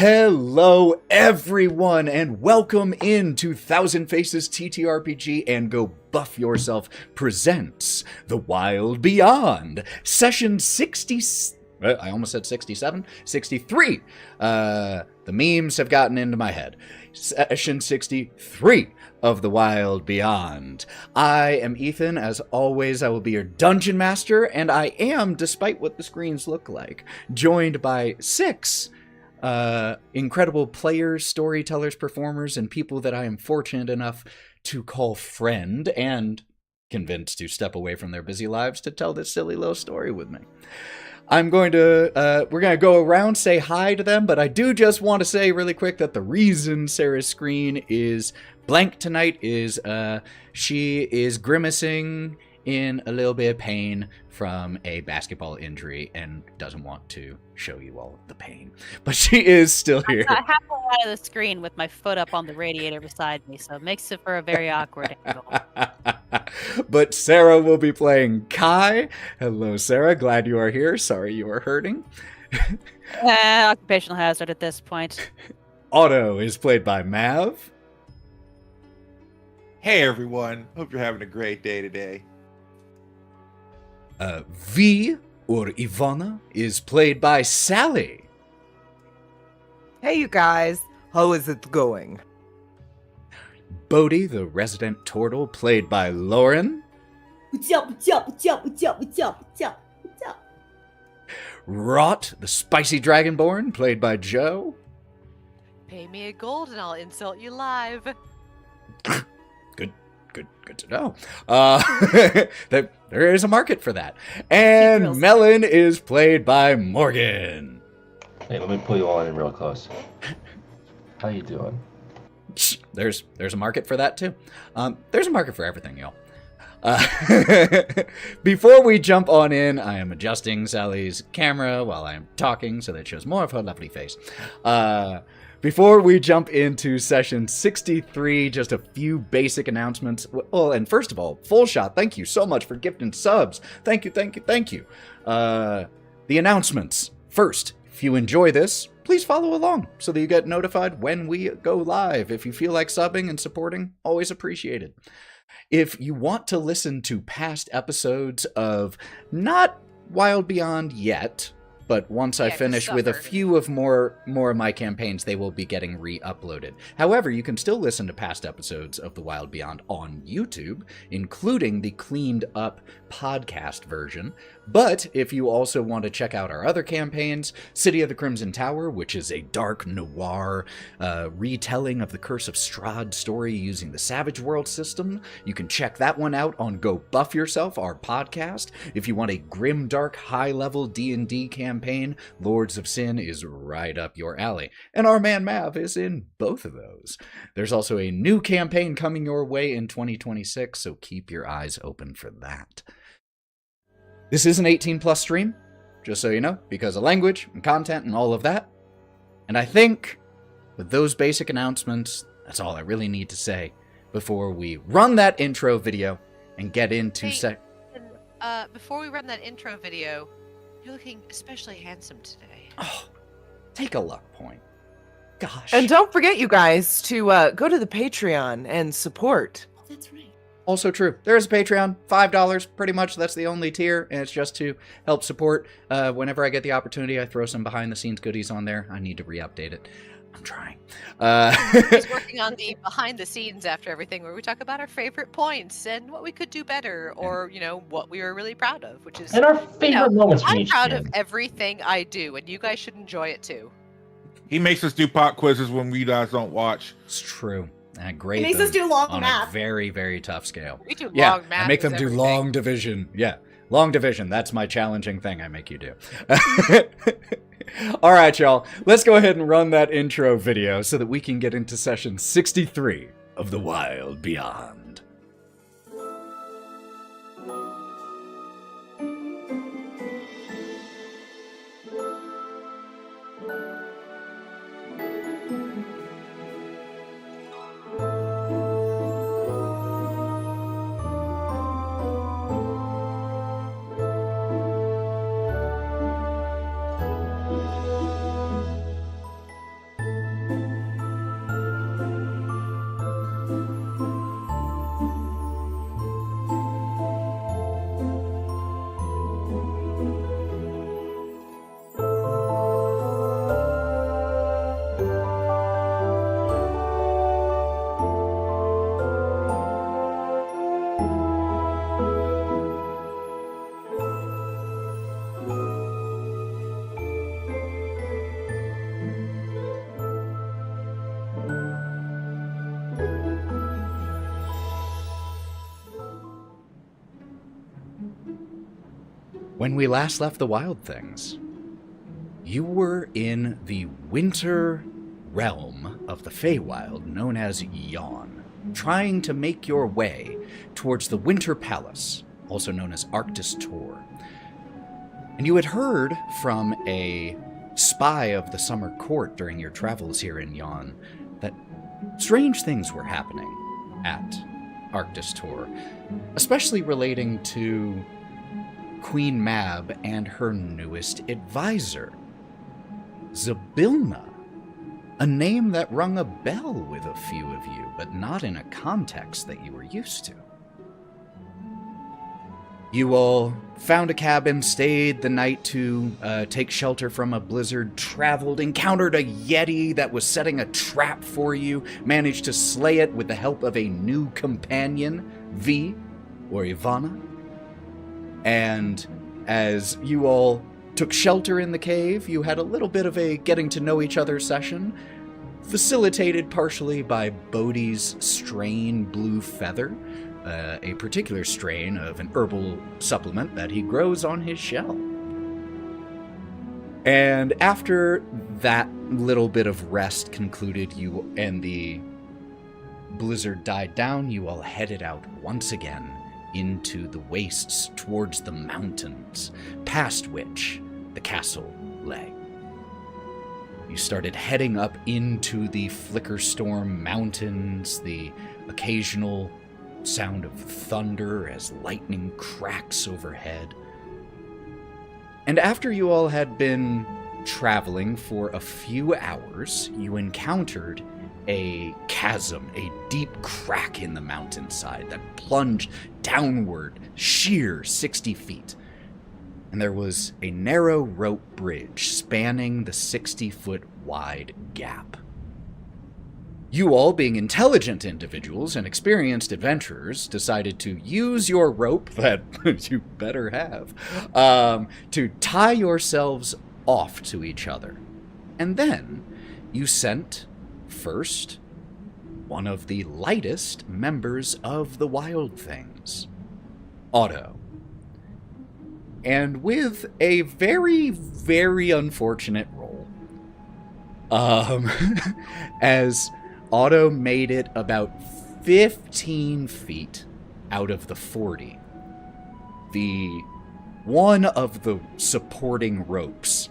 Hello everyone and welcome into Thousand Faces TTRPG and Go Buff Yourself presents The Wild Beyond, session 60... I almost said 67? 63. The memes have gotten into my head. Session 63 of The Wild Beyond. I am Ethan. As always, I will be your dungeon master, and I am, despite what the screens look like, joined by 6 incredible players, storytellers, performers, and people that I am fortunate enough to call friend and convinced to step away from their busy lives to tell this silly little story with me. We're going to go around, say hi to them, but I do just want to say really quick that the reason Sarah's screen is blank tonight is she is grimacing in a little bit of pain from a basketball injury and doesn't want to show you all the pain. But she is still here. I have to out of the screen with my foot up on the radiator beside me, so it makes it for a very awkward angle. But Sarah will be playing Kai. Hello, Sarah. Glad you are here. Sorry you are hurting. Occupational hazard at this point. Otto is played by Mav. Hey everyone, hope you're having a great day today. V, or Ivonna, is played by Sally. Hey you guys, how is it going? Bodie, the resident turtle, played by Lauren. What's up, what's up, what's up, what's up, what's up, what's up, what's up? Wraught, the spicy dragonborn, played by Joe. Pay me a gold and I'll insult you live. Good to know. That there is a market for that. And Melon is played by Morgan. Hey, let me pull you all in real close. How you doing? There's a market for that too. There's a market for everything, y'all. Before we jump on in, I am adjusting Sally's camera while I'm talking so that it shows more of her lovely face. Before we jump into session 63, just a few basic announcements. Well, and first of all, Full Shot, thank you so much for gifting subs. Thank you. The announcements. First, if you enjoy this, please follow along so that you get notified when we go live. If you feel like subbing and supporting, always appreciated. If you want to listen to past episodes of not Wild Beyond yet, but once I finish with a few of more of my campaigns, they will be getting re-uploaded. However, you can still listen to past episodes of The Wild Beyond on YouTube, including the cleaned up podcast version. But if you also want to check out our other campaigns, City of the Crimson Tower, which is a dark noir retelling of the Curse of Strahd story using the Savage World system, you can check that one out on Go Buff Yourself, our podcast. If you want a grim, dark, high-level D&D campaign, Lords of Sin is right up your alley. And our man Mav is in both of those. There's also a new campaign coming your way in 2026, so keep your eyes open for that. This is an 18+ stream, just so you know, because of language and content and all of that. And I think, with those basic announcements, that's all I really need to say before we run that intro video and get into... Before we run that intro video, you're looking especially handsome today. Oh, take a luck point. Gosh. And don't forget, you guys, to go to the Patreon and support. That's right. Also true. There is a Patreon, $5, pretty much. That's the only tier, and it's just to help support. Whenever I get the opportunity, I throw some behind-the-scenes goodies on there. I need to re-update it. I'm trying. He's working on the behind-the-scenes after everything, where we talk about our favorite points and what we could do better, or, what we were really proud of, which is... And our favorite moments from I'm each proud game. of everything I do, and you guys should enjoy it, too. He makes us do pop quizzes when we guys don't watch. It's true. I grade It makes them us do long on math. a very, very tough scale. We do Yeah, long math. I make them do everything. long division. Yeah, long division. That's my challenging thing I make you do. All right, y'all. Let's go ahead and run that intro video so that we can get into session 63 of The Wild Beyond. When we last left the Wild Things, you were in the winter realm of the Feywild known as Yon, trying to make your way towards the Winter Palace, also known as Arctis Tor. And you had heard from a spy of the Summer Court during your travels here in Yon that strange things were happening at Arctis Tor, especially relating to Queen Mab and her newest advisor, Zybilna, a name that rung a bell with a few of you, but not in a context that you were used to. You all found a cabin, stayed the night to take shelter from a blizzard, traveled, encountered a yeti that was setting a trap for you, managed to slay it with the help of a new companion, V, or Ivonna. And as you all took shelter in the cave, you had a little bit of a getting-to-know-each-other session, facilitated partially by Bodie's strain blue feather, a particular strain of an herbal supplement that he grows on his shell. And after that little bit of rest concluded, you and the blizzard died down, you all headed out once again into the wastes towards the mountains, past which the castle lay. You started heading up into the Flickerstorm Mountains, the occasional sound of thunder as lightning cracks overhead. And after you all had been traveling for a few hours, you encountered a chasm, a deep crack in the mountainside that plunged downward, sheer 60 feet. And there was a narrow rope bridge spanning the 60-foot wide gap. You all, being intelligent individuals and experienced adventurers, decided to use your rope, that you better have, to tie yourselves off to each other. And then you sent, first, one of the lightest members of the Wild Things, Otto. And with a very, very unfortunate roll, as Otto made it about 15 feet out of the 40. The one of the supporting ropes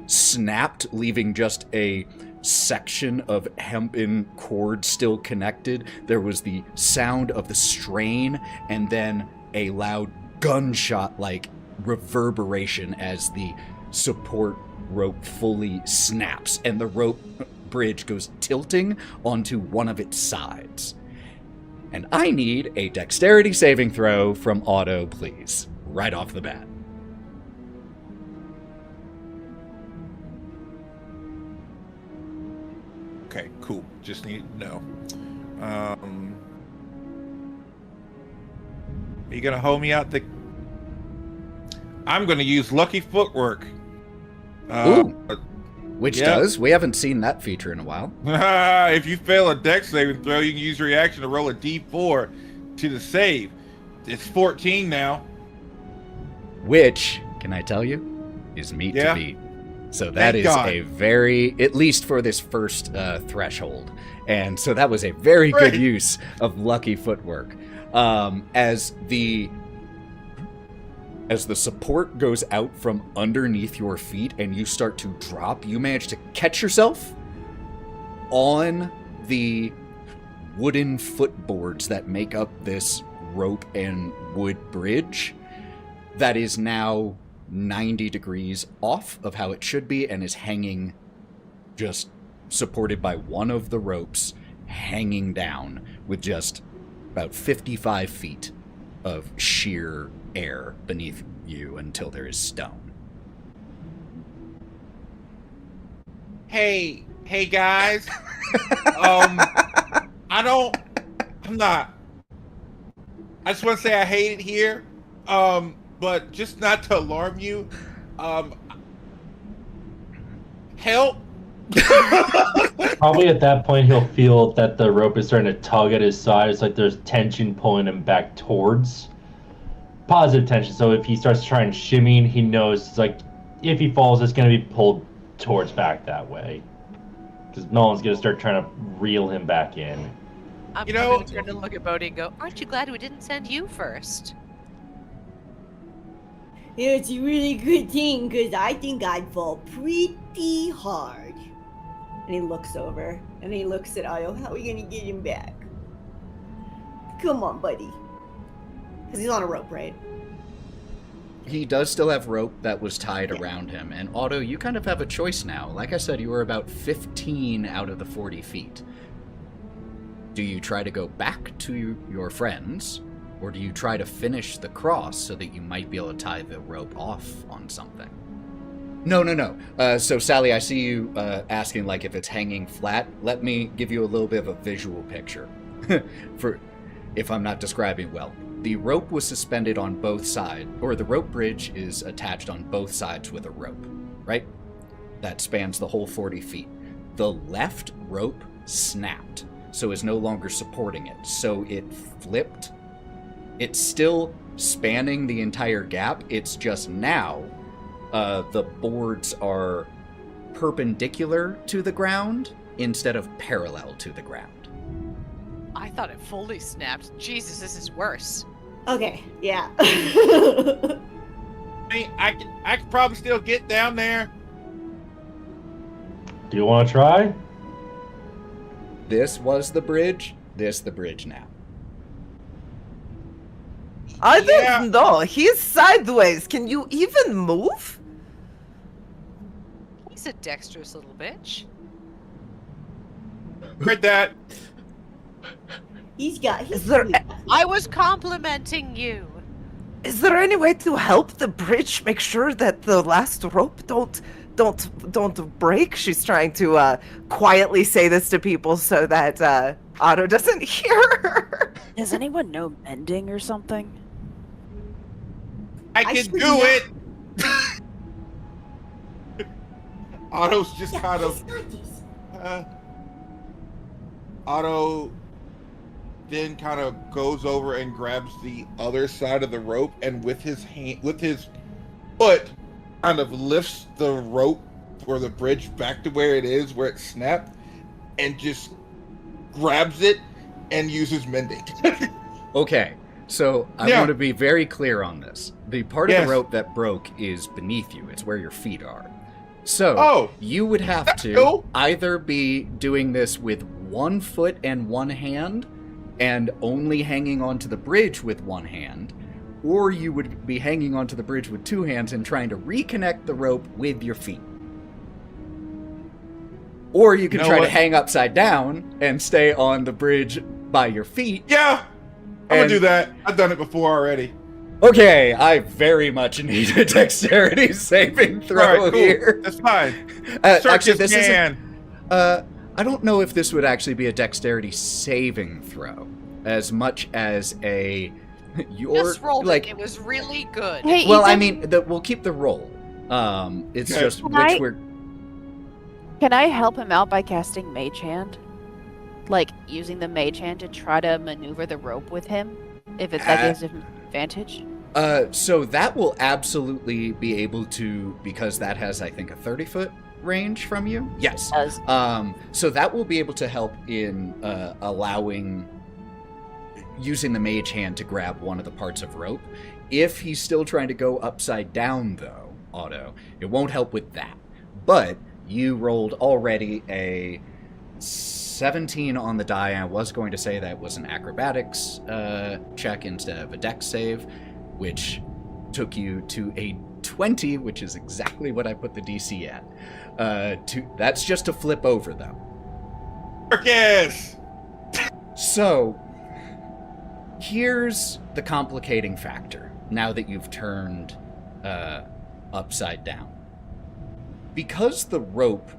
snapped, leaving just a section of hempen cord still connected. There was the sound of the strain and then a loud gunshot-like reverberation as the support rope fully snaps and the rope bridge goes tilting onto one of its sides. And I need a dexterity saving throw from Otto, please, right off the bat. Okay, cool. Just need to know. Are you gonna hold me out the? I'm gonna use lucky footwork. Ooh. Which does? We haven't seen that feature in a while. If you fail a dex saving throw, you can use your reaction to roll a d4 to the save. It's 14 now. Which, can I tell you, is meat to beat. So that Thank is God. a very, at least for this first threshold. And so that was a very good use of lucky footwork. As the support goes out from underneath your feet and you start to drop, you manage to catch yourself on the wooden footboards that make up this rope and wood bridge that is now 90 degrees off of how it should be and is hanging, just supported by one of the ropes, hanging down with just about 55 feet of sheer air beneath you until there is stone. Hey guys. I just want to say I hate it here. But just not to alarm you. Help. Probably at that point he'll feel that the rope is starting to tug at his side. It's like there's tension pulling him back towards positive tension. So if he starts trying shimmying, he knows it's like if he falls, it's going to be pulled towards back that way. Because Melon's going to start trying to reel him back in. I'm going to turn to look at Bodie and go, aren't you glad we didn't send you first? It's a really good thing, because I think I'd fall pretty hard. And he looks over, and he looks at Otto. How are we going to get him back? Come on, buddy. Because he's on a rope, right? He does still have rope that was tied around him. And Otto, you kind of have a choice now. Like I said, you were about 15 out of the 40 feet. Do you try to go back to your friends, or do you try to finish the cross so that you might be able to tie the rope off on something? No. So, Sally, I see you asking, like, if it's hanging flat. Let me give you a little bit of a visual picture, for if I'm not describing well. The rope was suspended on both sides, or the rope bridge is attached on both sides with a rope, right? That spans the whole 40 feet. The left rope snapped, so is no longer supporting it. So it flipped. It's still spanning the entire gap. It's just now the boards are perpendicular to the ground instead of parallel to the ground. I thought it fully snapped. Jesus, this is worse. Okay, yeah. I mean, I can probably still get down there. Do you want to try? This was the bridge. This the bridge now. I don't know. He's sideways. Can you even move? He's a dexterous little bitch. Heard that. He's Is there I was complimenting you. is there any way to help the bridge make sure that the last rope don't break? She's trying to quietly say this to people so that Otto doesn't hear her. Does anyone know mending or something? I can should do know. it. Otto's just kind of. Otto then kind of goes over and grabs the other side of the rope, and with his foot, kind of lifts the rope or the bridge back to where it is, where it snapped, and just grabs it and uses mending. Okay, so I want to be very clear on this. The part of the rope that broke is beneath you. It's where your feet are. So you would have to either be doing this with one foot and one hand and only hanging onto the bridge with one hand, or you would be hanging onto the bridge with two hands and trying to reconnect the rope with your feet. Or you can try to hang upside down and stay on the bridge by your feet. Yeah, I'm gonna do that. I've done it before already. Okay, I very much need a dexterity saving throw here. That's fine. Actually, this isn't. I don't know if this would actually be a dexterity saving throw, as much as a Just rolled it. It was really good. Hey, well, Ethan, I mean, we'll keep the roll. It's just which we're. Can I help him out by casting Mage Hand? Like, using the Mage Hand to try to maneuver the rope with him? If it's that gives him advantage? So that will absolutely be able to, because that has, I think, a 30-foot range from you. Yes. It does. So that will be able to help in using the Mage Hand to grab one of the parts of rope. If he's still trying to go upside down, though, Otto, it won't help with that. But you rolled already a 17 on the die, and I was going to say that was an acrobatics check instead of a dex save, which took you to a 20, which is exactly what I put the DC at. That's just to flip over, though. Marcus! So, here's the complicating factor, now that you've turned upside down. Because the rope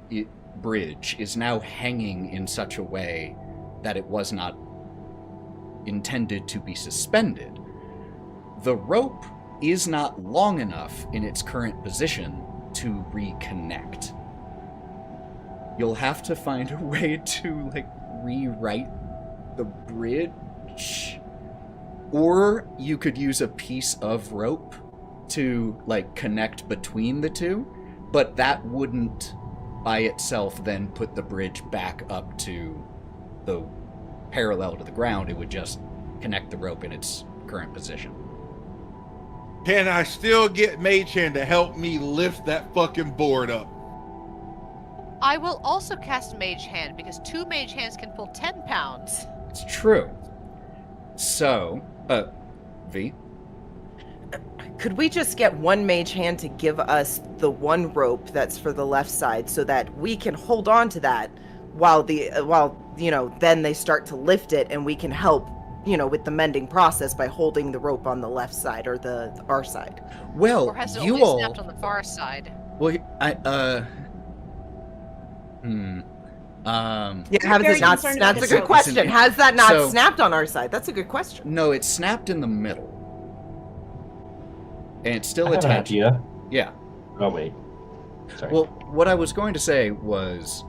bridge is now hanging in such a way that it was not intended to be suspended, the rope is not long enough in its current position to reconnect. You'll have to find a way to, rewrite the bridge Or you could use a piece of rope to, like, connect between the two, but that wouldn't by itself then put the bridge back up to the parallel to the ground. It would just connect the rope in its current position. Can I still get Mage Hand to help me lift that fucking board up? I will also cast Mage Hand because 2 Mage Hands can pull 10 pounds. It's true. So, V? Could we just get one mage hand to give us the one rope that's for the left side so that we can hold on to that while then they start to lift it and we can help, with the mending process by holding the rope on the left side or our side. Well, Or has it you only all... snapped on the far side? Well, Yeah, how does very it not concerned snap? about That's a this good rope. question. Has that not So- snapped on our side? That's a good question. no, it snapped in the middle. And it's still I have an attached. idea. Yeah. Oh wait. Sorry. Well, what I was going to say was,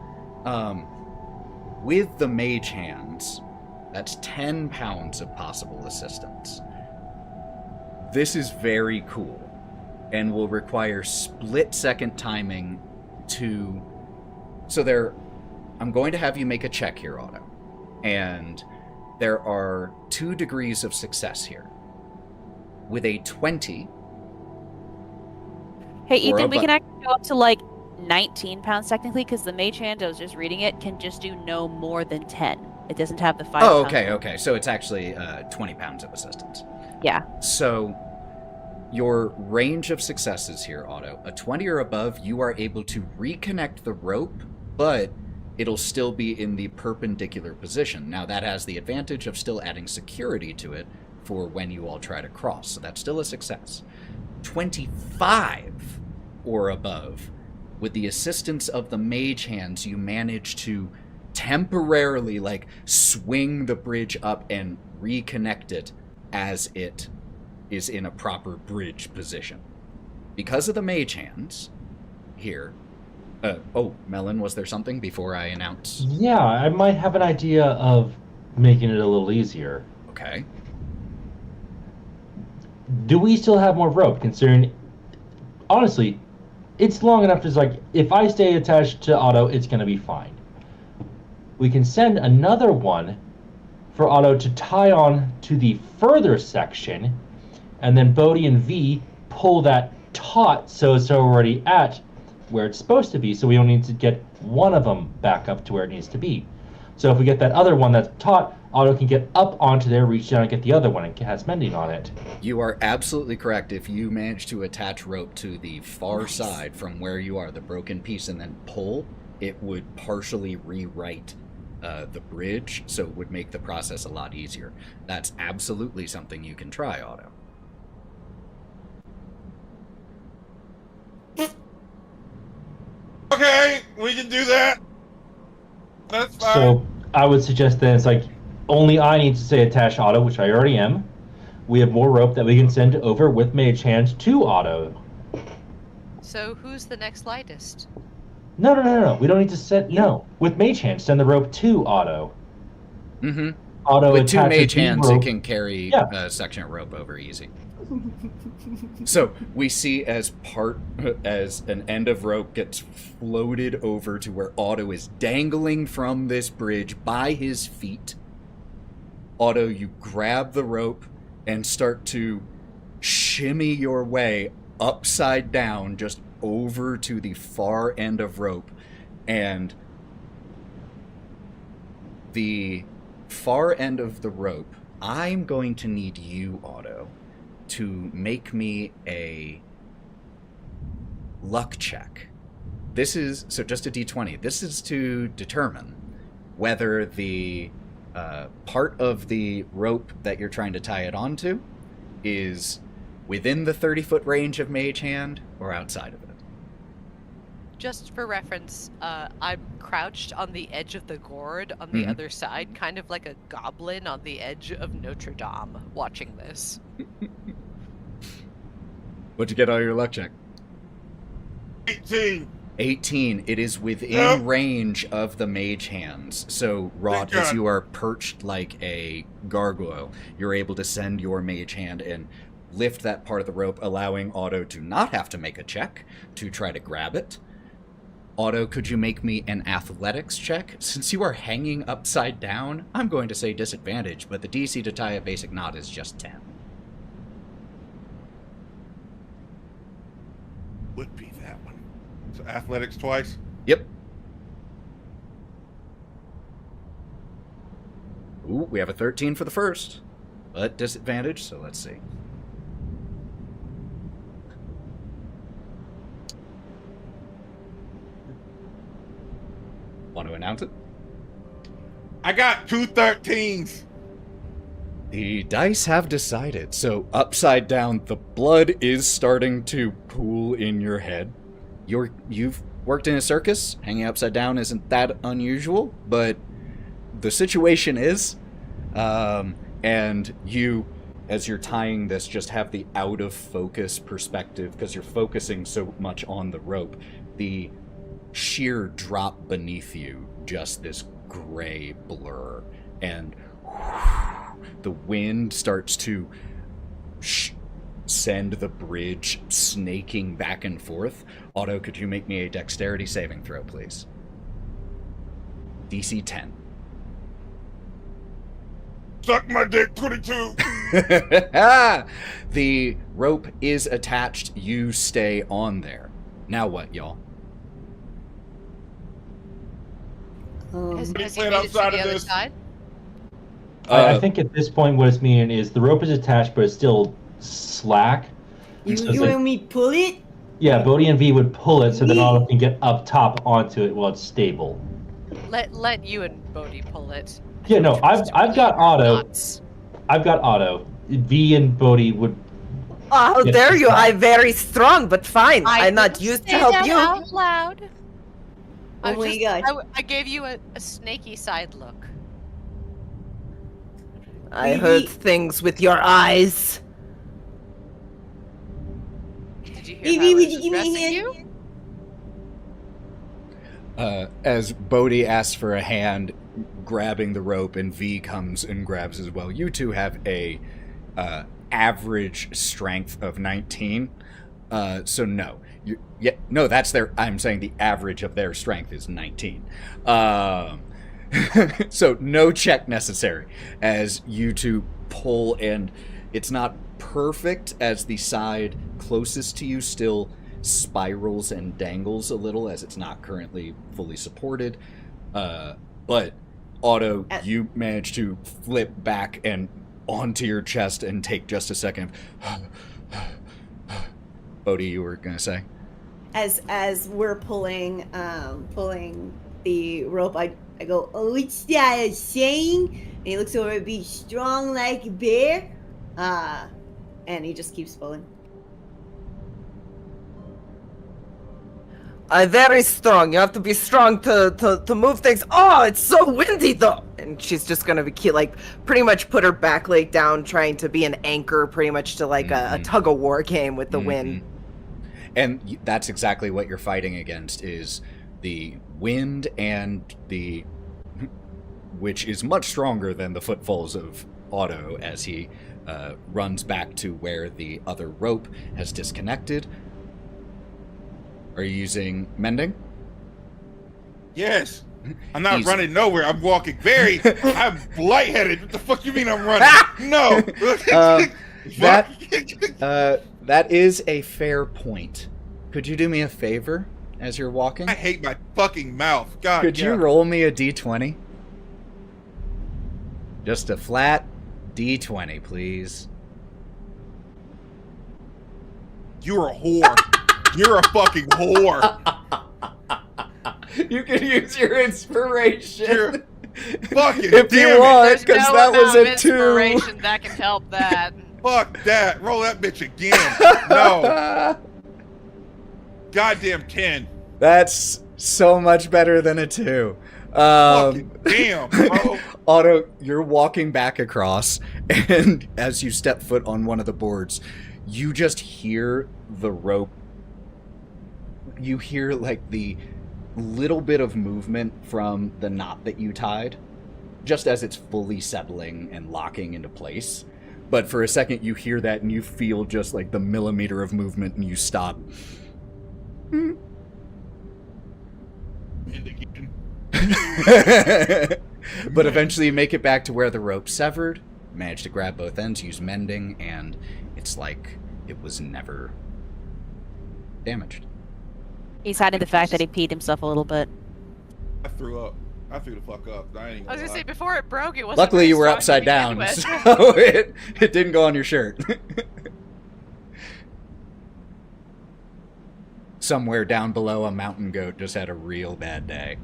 with the mage hands, that's 10 pounds of possible assistance. This is very cool, and will require split-second timing to... So I'm going to have you make a check here, Otto. And there are 2 degrees of success here. With a 20... Hey, Or Ethan, we above. can actually go up to like 19 pounds technically because the mage hand, I was just reading it, can just do no more than 10. It doesn't have the 5 Oh, pounds. okay. So it's actually 20 pounds of assistance. Yeah. So your range of successes here, Otto, a 20 or above, you are able to reconnect the rope, but it'll still be in the perpendicular position. Now, that has the advantage of still adding security to it for when you all try to cross, so that's still a success. 25 or above, with the assistance of the mage hands, you manage to temporarily, like, swing the bridge up and reconnect it as it is in a proper bridge position. Because of the mage hands here... Melon, was there something before I announce? Yeah, I might have an idea of making it a little easier. Okay. Do we still have more rope? Considering, honestly, it's long enough to like, if I stay attached to Otto, it's going to be fine. We can send another one for Otto to tie on to the further section, and then Bodie and V pull that taut so it's already at where it's supposed to be, so we only need to get one of them back up to where it needs to be. So if we get that other one that's taut, Otto can get up onto there, reach down and get the other one, and it has mending on it. You are absolutely correct. If you manage to attach rope to the far side from where you are, the broken piece, and then pull, it would partially rewrite the bridge, so it would make the process a lot easier. That's absolutely something you can try, Otto. Okay, we can do that. That's fine. So I would suggest that it's like, only I need to say attach Otto, which I already am. We have more rope that we can send over with mage hands to Otto. So who's the next lightest? No. We don't need to set. No. With mage hands, send the rope to Otto. Mm-hmm. Otto With 2 attaches mage the hands, rope. it can carry Yeah. a section of rope over easy. So we see as an end of rope gets floated over to where Otto is dangling from this bridge by his feet. Otto, you grab the rope and start to shimmy your way upside down just over to the far end of rope, and the far end of the rope, I'm going to need you, Otto, to make me a luck check. This is, so just a d20. This is to determine whether the part of the rope that you're trying to tie it onto is within the 30-foot range of Mage Hand or outside of it. Just for reference, I'm crouched on the edge of the gourd on the other side, kind of like a goblin on the edge of Notre Dame, watching this. What'd you get on your luck check? 18. 18. It is within Yep. range of the mage hands. So, Wraught, Thank as God. you are perched like a gargoyle, you're able to send your mage hand and lift that part of the rope, allowing Otto to not have to make a check to try to grab it. Otto, could you make me an athletics check? Since you are hanging upside down, I'm going to say disadvantage, but the DC to tie a basic knot is just 10. Would be that one. So athletics twice. Yep. Ooh, we have a 13 for the first, but disadvantage, so let's see. Want to announce it? I got 2 13s. The dice have decided. So upside down, the blood is starting to pool in your head. You've worked in a circus. Hanging upside down isn't that unusual, but the situation is, and you, as you're tying this, just have the out of focus perspective because you're focusing so much on the rope. The sheer drop beneath you, just this gray blur, and the wind starts to send the bridge snaking back and forth. Otto, could you make me a dexterity saving throw, please? DC 10. Suck my dick, 22. The rope is attached. You stay on there. Now what, y'all? Has he playing made it to outside the of other this? side? I think at this point what it's meaning is the rope is attached, but it's still slack. You, So you it's like- want me to pull it? Yeah, Bodie and V would pull it so that Otto can get up top onto it while it's stable. Let you and Bodie pull it. Yeah, no, I've got Otto. Knots. I've got Otto. V and Bodie would. Oh, how Yes, dare you! it's fine. I'm very strong, but fine. I'm not didn't used to say help that you. out loud. Oh my God. I gave you a snaky side look. I heard things with your eyes. Did you hear Baby, how I would was you give me a addressing hand? you? As Bodie asks for a hand, grabbing the rope, and V comes and grabs as well. You two have a average strength of 19, so no. No, that's their. I'm saying the average of their strength is 19. So no check necessary as you two pull, and it's not perfect as the side closest to you still spirals and dangles a little as it's not currently fully supported. But Otto, you manage to flip back and onto your chest and take just a second. Bodie, you were gonna say? As we're pulling the rope, I go, oh, what's that saying? And he looks over at me, strong like a bear. And he just keeps pulling. I'm very strong. You have to be strong to move things. Oh, it's so windy though. And she's just gonna be like pretty much put her back leg down, trying to be an anchor, pretty much to like a tug of war game with the wind. And that's exactly what you're fighting against, is the wind and the, which is much stronger than the footfalls of Otto as he runs back to where the other rope has disconnected. Are you using mending? Yes. I'm not Easy. running nowhere. I'm walking very. I'm lightheaded. What the fuck you mean I'm running? No. That is a fair point. Could you do me a favor as you're walking? I hate my fucking mouth. God. Could you roll me a d20? Just a flat d20, please. You're a whore. You're a fucking whore. You can use your inspiration. You're fucking if you damn want, There's because no that was amount a of 2. inspiration that can help that. Fuck that. Roll that bitch again. No. Goddamn 10. That's so much better than a 2. Fucking damn, bro. Otto, you're walking back across, and as you step foot on one of the boards, you just hear the rope you hear like the little bit of movement from the knot that you tied, just as it's fully settling and locking into place. But for a second you hear that and you feel just like the millimeter of movement and you stop. Indication. But eventually you make it back to where the rope severed, manage to grab both ends, use mending, and it's like it was never damaged. He's hiding the fact that he peed himself a little bit. I threw up. I threw the fuck up. I ain't I was gonna gonna say lie. before it broke, it wasn't. Luckily very you were strong to upside begin down, with. so it didn't go on your shirt. Somewhere down below, a mountain goat just had a real bad day.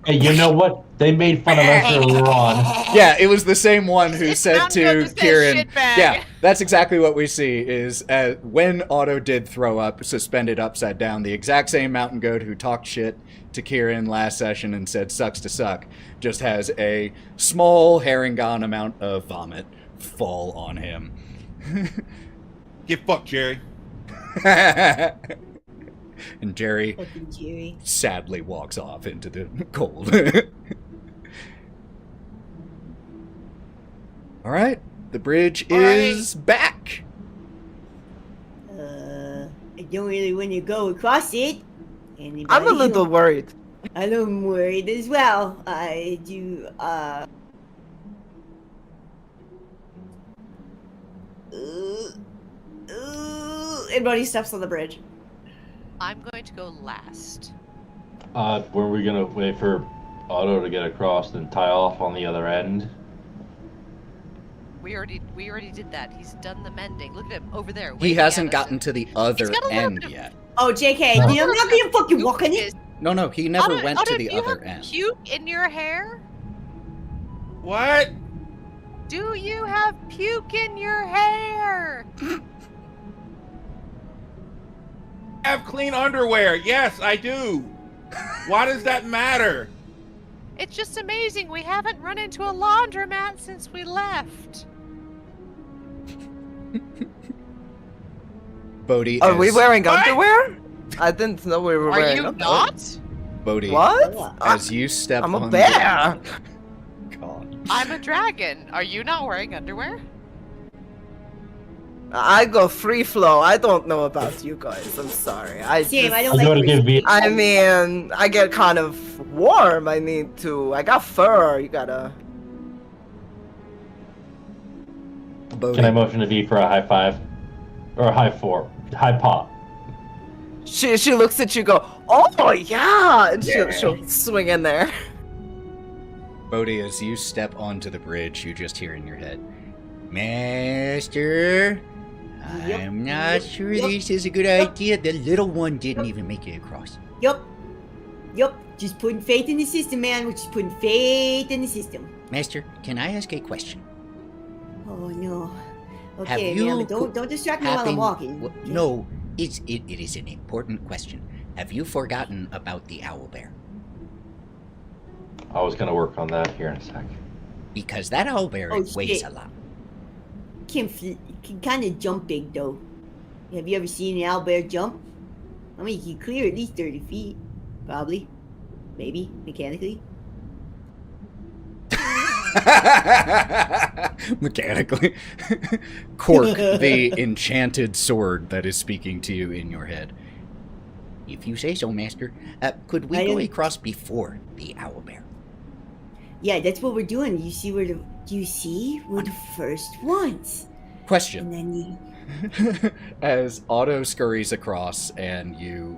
Hey, you know what? They made fun of us earlier on. Yeah, it was the same one who It's said Mountain to Goat that says Kieren. shitbag. Yeah, that's exactly what we see. Is when Otto did throw up, suspended upside down, the exact same mountain goat who talked shit to Kieren last session and said sucks to suck, just has a small herringon amount of vomit fall on him. Get fucked, Jerry. And Jerry Fucking Jerry. sadly walks off into the cold. All right, the bridge is back. I don't really want to go across it. Anybody? I'm a little worried. I'm worried as well. I do, And Bodie steps on the bridge. I'm going to go last. Were we gonna wait for Otto to get across and tie off on the other end? We already did that. He's done the mending. Look at him over there. He waving hasn't at us. gotten to the other got a little end bit of- yet. Oh, JK, No. I'm not gonna fucking walk on it. No, he never Otto, went Otto, to the do you other have end. puke in your hair? What? Do you have puke in your hair? I have clean underwear. Yes, I do. Why does that matter? It's just amazing. We haven't run into a laundromat since we left. Bodie, Are we wearing What? underwear? I didn't know we were Are wearing you underwear. not? Bodie, What? as you step I'm a on bear. God. I'm a dragon. Are you not wearing underwear? I go free flow. I don't know about you guys. I'm sorry. Same, I I'm don't going like to give me. I mean, I get kind of warm. I need to. I got fur. You gotta. Bodie, Can I motion to V for a high five? Or a high four? High pop. She looks at you. Go. Oh yeah. And she'll swing in there. Bodie, as you step onto the bridge, you just hear in your head, Master, Yep. I'm not sure Yep. this is a good idea. The little one didn't even make it across. Yup. Just putting faith in the system, man. We're just putting faith in the system. Master, can I ask a question? Oh no. Have Okay, you man, but don't distract me while I'm walking. Okay? No, it is an important question. Have you forgotten about the owlbear? I was going to work on that here in a sec. Because that owlbear Oh, weighs shit. a lot. Can kind of jump big though. Have you ever seen an owlbear jump? I mean, he can clear at least 30 feet, probably, maybe mechanically. Mechanically. Cork, the enchanted sword that is speaking to you in your head. If you say so, Master. Could we I go am- across before the owlbear? Yeah, that's what we're doing. You see do you see? We're the first ones. Question. And then you... As Otto scurries across and you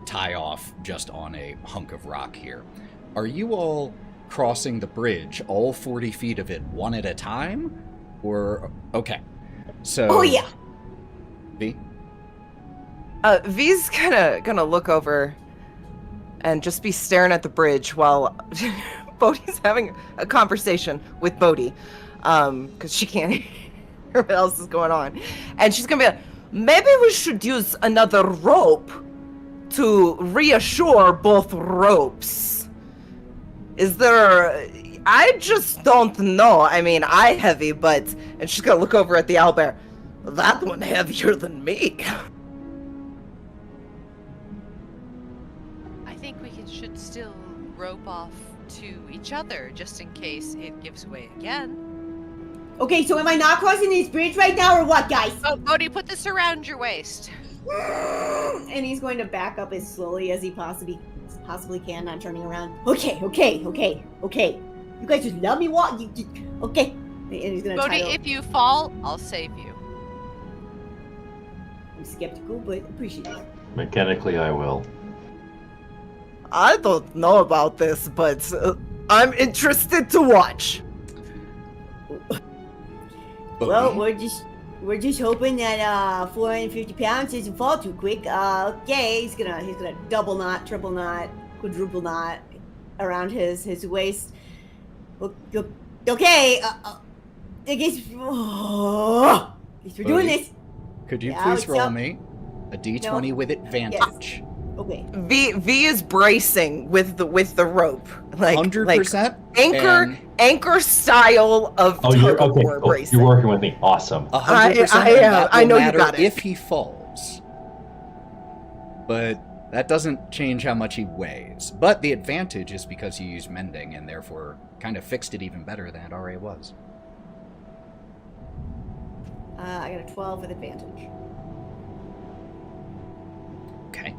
tie off just on a hunk of rock here, are you all crossing the bridge, all 40 feet of it, one at a time? Or, okay. So... Oh yeah! V? V's gonna look over and just be staring at the bridge while Bodie's having a conversation with Bodie, because she can't hear what else is going on, and she's gonna be like, maybe we should use another rope to reassure both ropes. Is there? I just don't know. I mean, I heavy, but and she's gonna look over at the owlbear. That one heavier than me. rope off to each other just in case it gives way again. Okay, so am I not crossing this bridge right now, or what, guys? Oh, Bodie, put this around your waist. And he's going to back up as slowly as he possibly can, not turning around. Okay. You guys just let me walk. Okay. And he's gonna Bodie, try to... if you fall, I'll save you. I'm skeptical, but appreciate it. Mechanically, I will. I don't know about this, but I'm interested to watch. Well, we're just hoping that 450 pounds doesn't fall too quick. Okay, he's gonna double knot, triple knot, quadruple knot around his waist. Okay, I guess we're doing this. Could you Yeah, please what's roll up? me a d20 with advantage? Okay. V is bracing with the rope, like 100%. Anchor style of Oh, you're tug of okay. war Oh, bracing. you're working with me. Awesome. 100%. I know you got it. If he falls, but that doesn't change how much he weighs. But the advantage is because you used mending and therefore kind of fixed it even better than it already was. I got a 12 with advantage. Okay.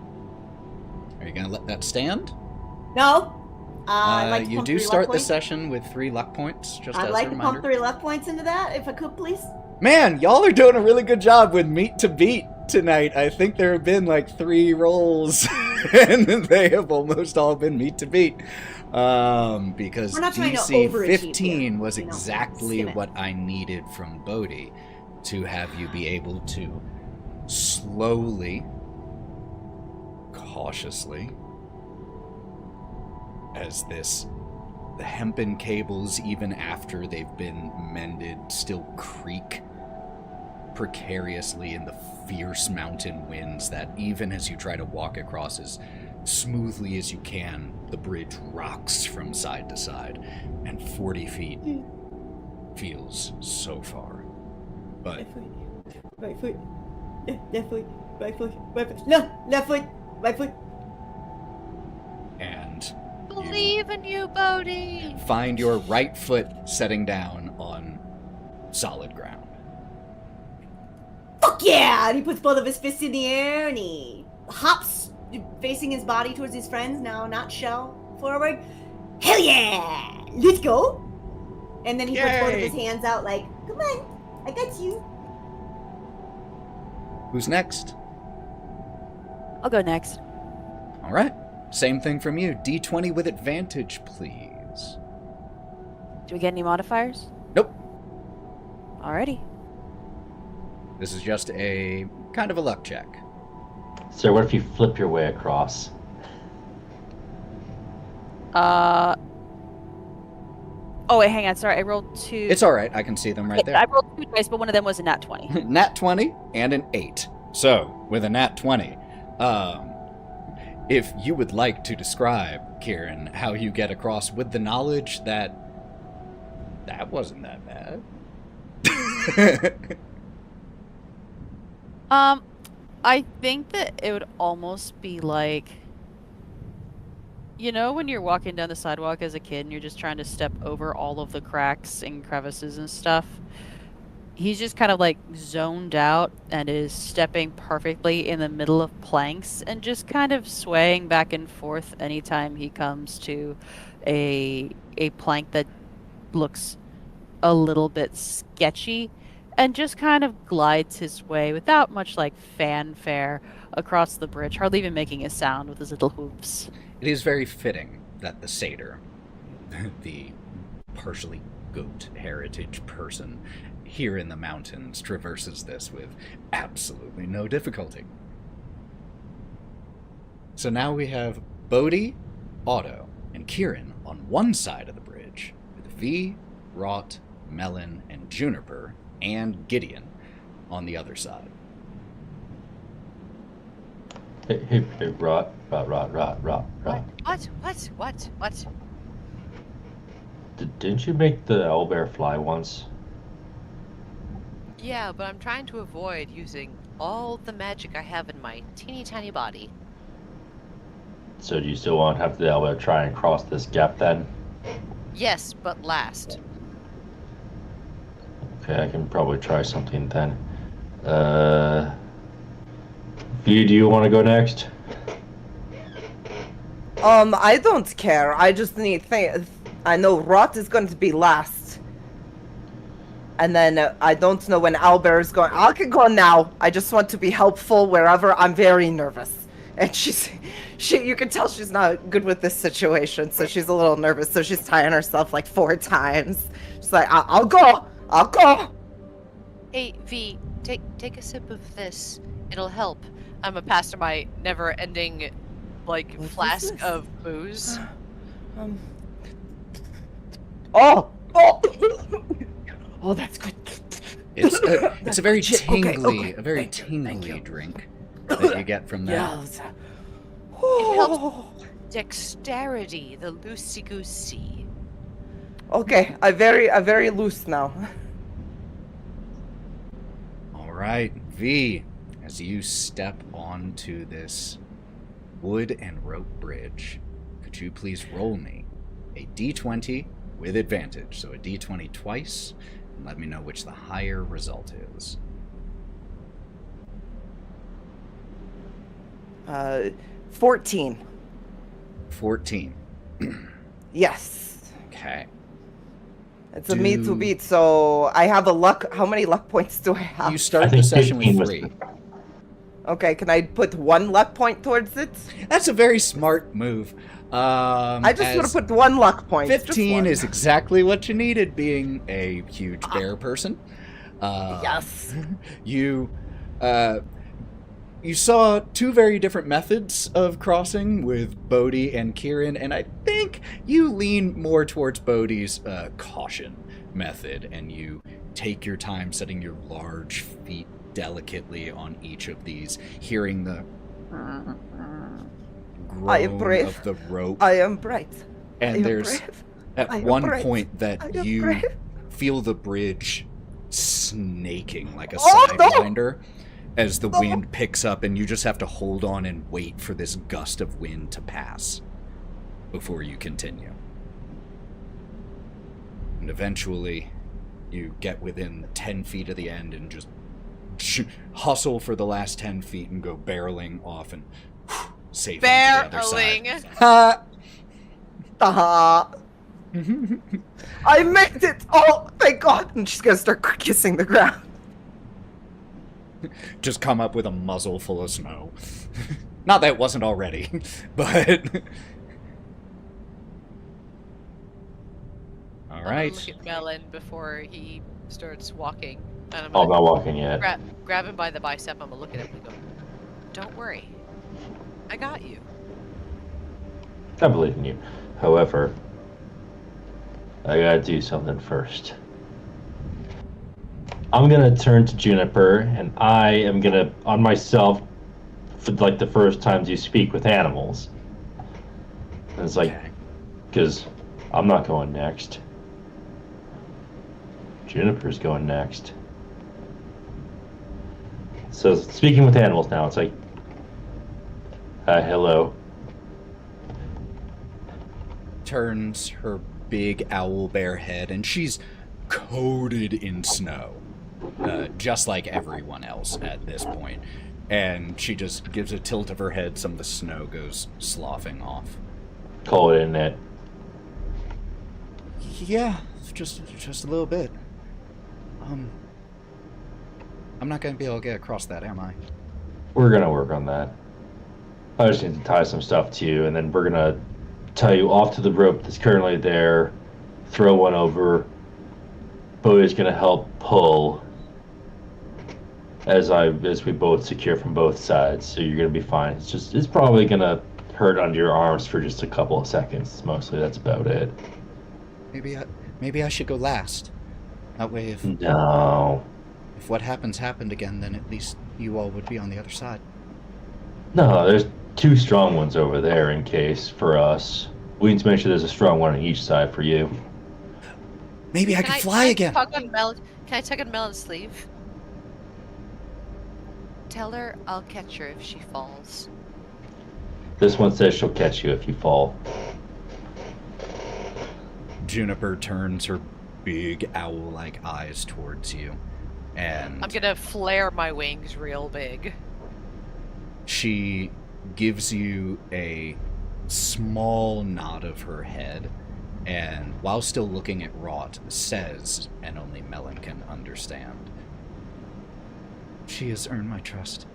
Are you gonna let that stand? No. I'd like to you pump do 3 luck start the points. session with 3 luck points, just I'd as like a to reminder. pump 3 luck points into that, if I could, please. Man, y'all are doing a really good job with meat to beat tonight. I think there have been like 3 rolls, and they have almost all been meat to beat. Because We're not trying to DC overachieve 15 here, was you know, exactly skim it. what I needed from Bodie to have you be able to slowly, cautiously, as the hempen cables, even after they've been mended, still creak precariously in the fierce mountain winds that even as you try to walk across as smoothly as you can, the bridge rocks from side to side, and 40 feet feels so far. But Right foot. Yeah, left foot. Right foot. Right foot. No, left foot. Right foot. and Believe in you, Bodie. find your right foot setting down on solid ground. Fuck yeah! And he puts both of his fists in the air and he hops, facing his body towards his friends, now not shell, forward. Hell yeah! Let's go! And then he puts both of his hands out like, come on, I got you. Who's next? I'll go next. All right. Same thing from you. D20 with advantage, please. Do we get any modifiers? Nope. Alrighty. This is just a kind of a luck check. Sir, what if you flip your way across? Oh wait, hang on. Sorry, I rolled 2. It's all right. I can see them right there. I rolled 2 dice, but one of them was a nat 20. Nat 20 and an 8. So, with a nat 20, if you would like to describe, Kieren, how you get across with the knowledge that wasn't that bad. I think that it would almost be like, you know, when you're walking down the sidewalk as a kid and you're just trying to step over all of the cracks and crevices and stuff. He's just kind of like zoned out and is stepping perfectly in the middle of planks and just kind of swaying back and forth anytime he comes to a plank that looks a little bit sketchy, and just kind of glides his way without much like fanfare across the bridge, hardly even making a sound with his little hooves. It is very fitting that the satyr, the partially goat heritage person here in the mountains, traverses this with absolutely no difficulty. So now we have Bodie, Otto, and Kieren on one side of the bridge, with V, Wraught, Melon, and Juniper, and Gideon on the other side. Hey, Wraught. What? Didn't you make the owlbear fly once? Yeah, but I'm trying to avoid using all the magic I have in my teeny tiny body. So do you still want to have to be able to try and cross this gap then? Yes, but last. Okay, I can probably try something then. V, do you want to go next? I don't care. I just need I know Wraught is going to be last. And then I don't know when Albert is going. I can go now. I just want to be helpful wherever. I'm very nervous. And you can tell she's not good with this situation, so she's a little nervous. So she's tying herself like 4 times. She's like, I'll go. I'll go. Hey, V, take a sip of this. It'll help. I'm gonna pass her my never-ending, like, flask of booze. Oh, that's good. It's a very tingly, okay. a very tingly drink that you get from that. Yes. It helps dexterity, the loosey-goosey. Okay, I'm very loose now. All right, V, as you step onto this wood and rope bridge, could you please roll me a d20 with advantage? So a d20 twice, and let me know which the higher result is. 14. 14. Yes. Okay. It's a me to beat, so I have a luck. How many luck points do I have? You start the session with 15 3. Okay, can I put 1 luck point towards it? That's a very smart move. I just want to put 1 luck point. 15 is exactly what you needed, being a huge bear person. Yes. You saw 2 very different methods of crossing with Bodie and Kieren, and I think you lean more towards Bodie's caution method, and you take your time setting your large feet delicately on each of these, hearing the I am groan brave. of the rope. I am bright. And there's at one brave. point that I am you brave. feel the bridge snaking like a Oh, no! sidewinder as the wind picks up, and you just have to hold on and wait for this gust of wind to pass before you continue. And eventually you get within 10 feet of the end and just hustle for the last 10 feet and go barreling off and safe on the other side. I made it! Oh, thank God! And she's gonna start kissing the ground. Just come up with a muzzle full of snow. Not that it wasn't already, but... All right. Look at Melon before he starts walking. And I'm Oh, I'm gonna not walking yet. grab him by the bicep. I'm gonna look at him and go, "Don't worry, I got you." I believe in you. However, I gotta do something first. I'm gonna turn to Juniper, and I am gonna, on myself, for like the first times you speak with animals. And it's like, because I'm not going next. Juniper's going next. So speaking with animals now, it's like, hello. Turns her big owl bear head, and she's coated in snow, just like everyone else at this point. And she just gives a tilt of her head. Some of the snow goes sloughing off. Call it in it. Yeah, just a little bit. I'm not gonna be able to get across that, am I? We're gonna work on that. I just need to tie some stuff to you, and then we're gonna tie you off to the rope that's currently there, throw one over. Bodie's gonna help pull as we both secure from both sides, so you're gonna be fine. It's probably gonna hurt under your arms for just a couple of seconds. Mostly, that's about it. Maybe I should go last. That way, if what happened again, then at least you all would be on the other side. No, there's 2 strong ones over there in case for us. We need to make sure there's a strong one on each side for you. Maybe I could fly again. Can I tug on Melon's sleeve? Tell her I'll catch her if she falls. This one says she'll catch you if you fall. Juniper turns her big owl-like eyes towards you, and I'm gonna flare my wings real big. she gives you a small nod of her head, and while still looking at Wraught, says, and only Melon can understand, "She has earned my trust."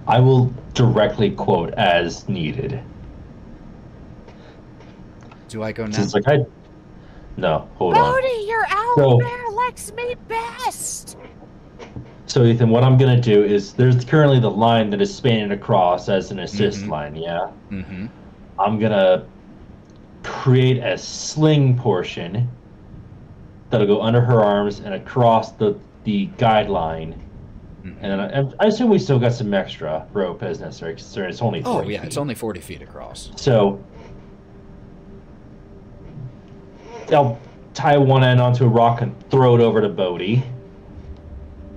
I will directly quote as needed. Do I go now? Since no, hold on. Bodie, your owl So- bear likes me best. So Ethan, what I'm gonna do is there's currently the line that is spanning across as an assist Mhm. line, yeah? Mm-hmm. I'm gonna create a sling portion that'll go under her arms and across the guideline. Mm-hmm. And I assume we still got some extra rope as necessary, because it's only 40 Oh, yeah, feet. it's only 40 feet across. So I'll tie one end onto a rock and throw it over to Bodie.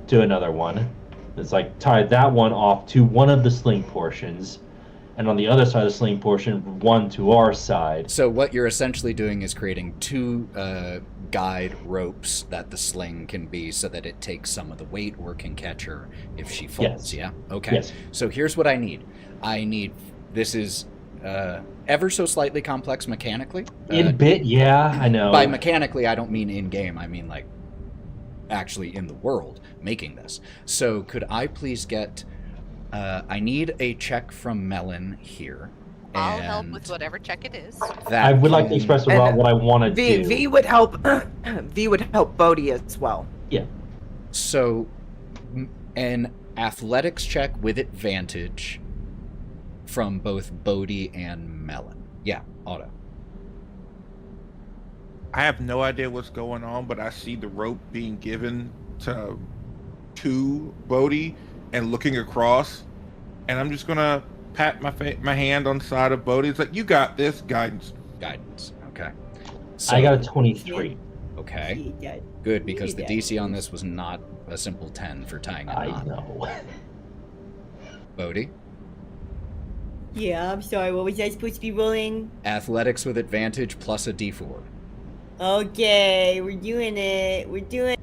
To another one. It's like tie that one off to one of the sling portions, and on the other side of the sling portion, one to our side. So what you're essentially doing is creating two guide ropes that the sling can be, so that it takes some of the weight or can catch her if she falls. Yes. Yeah. Okay. Yes. So here's what I need. This is ever so slightly complex mechanically. In bit, yeah, I know. By mechanically, I don't mean in game. I mean like actually in the world making this. So could I please get? I need a check from Melon here. I'll help and with whatever check it is. that I would like to can- express And what I want to do. V would help. V would help Bodie as well. Yeah. So, an athletics check with advantage from both Bodie and Melon. Yeah, Otto. I have no idea what's going on, but I see the rope being given to Bodie and looking across, and I'm just gonna pat my hand on the side of Bodie. It's like, you got this, guidance. Guidance. Okay. So, I got a 23. Okay. See that? Good, because the Yeah. DC on this was not a simple 10 for tying a I knot. know. Bodie. Yeah, I'm sorry. What was I supposed to be rolling? Athletics with advantage plus a D4. Okay, we're doing it. We're doing.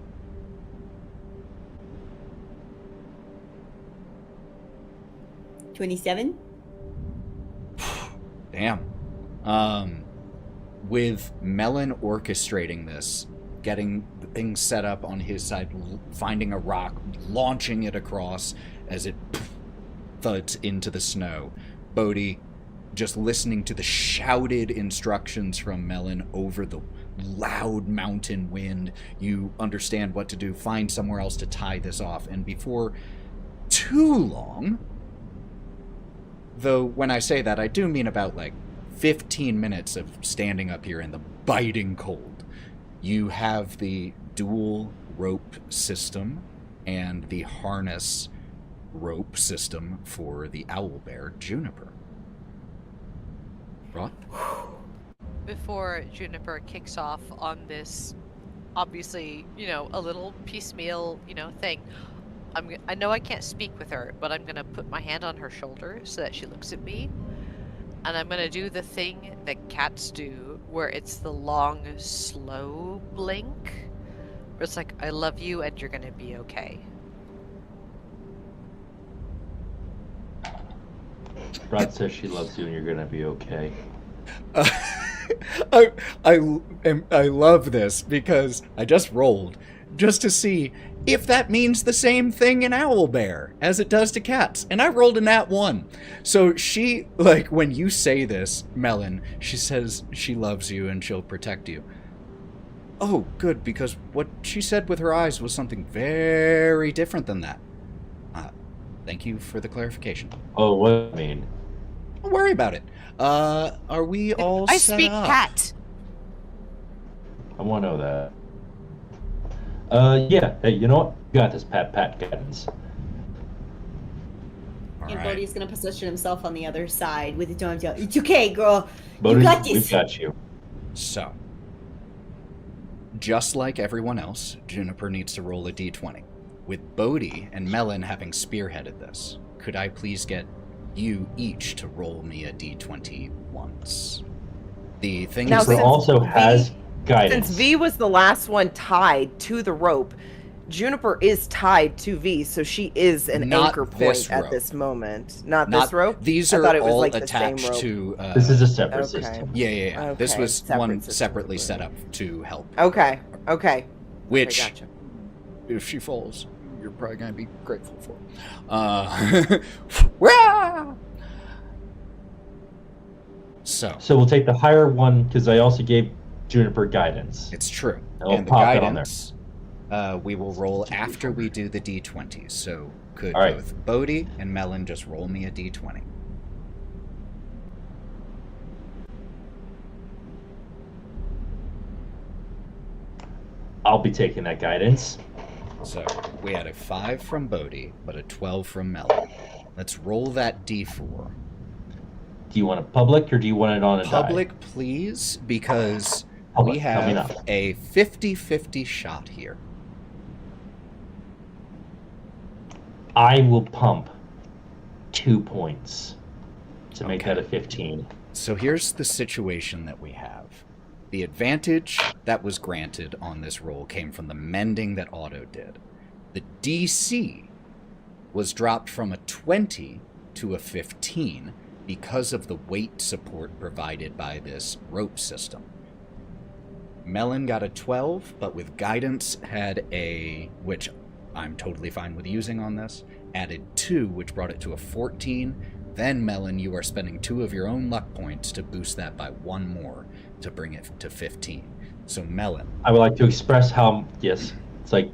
$27. Damn. With Melon orchestrating this, getting things set up on his side, finding a rock, launching it across as it thuds into the snow. Bodie just listening to the shouted instructions from Melon over the loud mountain wind. You understand what to do, find somewhere else to tie this off, and before too long, though when I say that, I do mean about like 15 minutes of standing up here in the biting cold, you have the dual rope system and the harness rope system for the owlbear Juniper. Wraught? Before Juniper kicks off on this, obviously, a little piecemeal, thing, I know I can't speak with her, but I'm gonna put my hand on her shoulder so that she looks at me, and I'm gonna do the thing that cats do, where it's the long, slow blink, where it's like, I love you and you're gonna be okay. Rod says she loves you and you're gonna be okay. I love this because I just rolled just to see if that means the same thing in owlbear as it does to cats, and I rolled a nat 1. So she, like, when you say this, Melon, she says she loves you and she'll protect you. Oh, good, because what she said with her eyes was something very different than that. Thank you for the clarification. Oh, what do you mean? Don't worry about it. Are we all I set speak up? cat! I want to know that. Yeah. Hey, you know what? You got this, Pat guidance. All And right. Bodie's gonna position himself on the other side with his arms out. It's okay, girl. Bodie, You got this. we've got you. So, just like everyone else, Juniper needs to roll a d20. With Bodie and Melon having spearheaded this, could I please get you each to roll me a d20 once. The thing Now, is Juniper that also has guidance. Since V was the last one tied to the rope, Juniper is tied to V, so she is an Not anchor this point at rope. this moment. Not this rope? These I are thought it was all like the same attached rope. to. This is a separate Okay. system. Yeah. This Okay, was separate one system. separately set up to help. Okay. Which, Okay, gotcha. if she falls, you're probably going to be grateful for. Wah! So, So we'll take the higher one because I also gave Juniper guidance. it's true. And we'll And the pop it on guidance, we will roll after we do the d20s. So, could All right. both Bodie and Melon just roll me a d20? I'll be taking that guidance. So, we had a 5 from Bodie, but a 12 from Melon. Let's roll that d4. Do you want it public or do you want it on a Public, please, because Public, we coming have up. a 50-50 shot here. die? I will pump 2 points to make Okay. that a 15. So here's the situation that we have. The advantage that was granted on this roll came from the mending that Otto did. The DC was dropped from a 20 to a 15 because of the weight support provided by this rope system. Melon got a 12, but with guidance had a, which I'm totally fine with using on this, added 2, which brought it to a 14. Then, Melon, you are spending 2 of your own luck points to boost that by 1 more to bring it to 15. So, Melon. I would like to express how, yes, it's like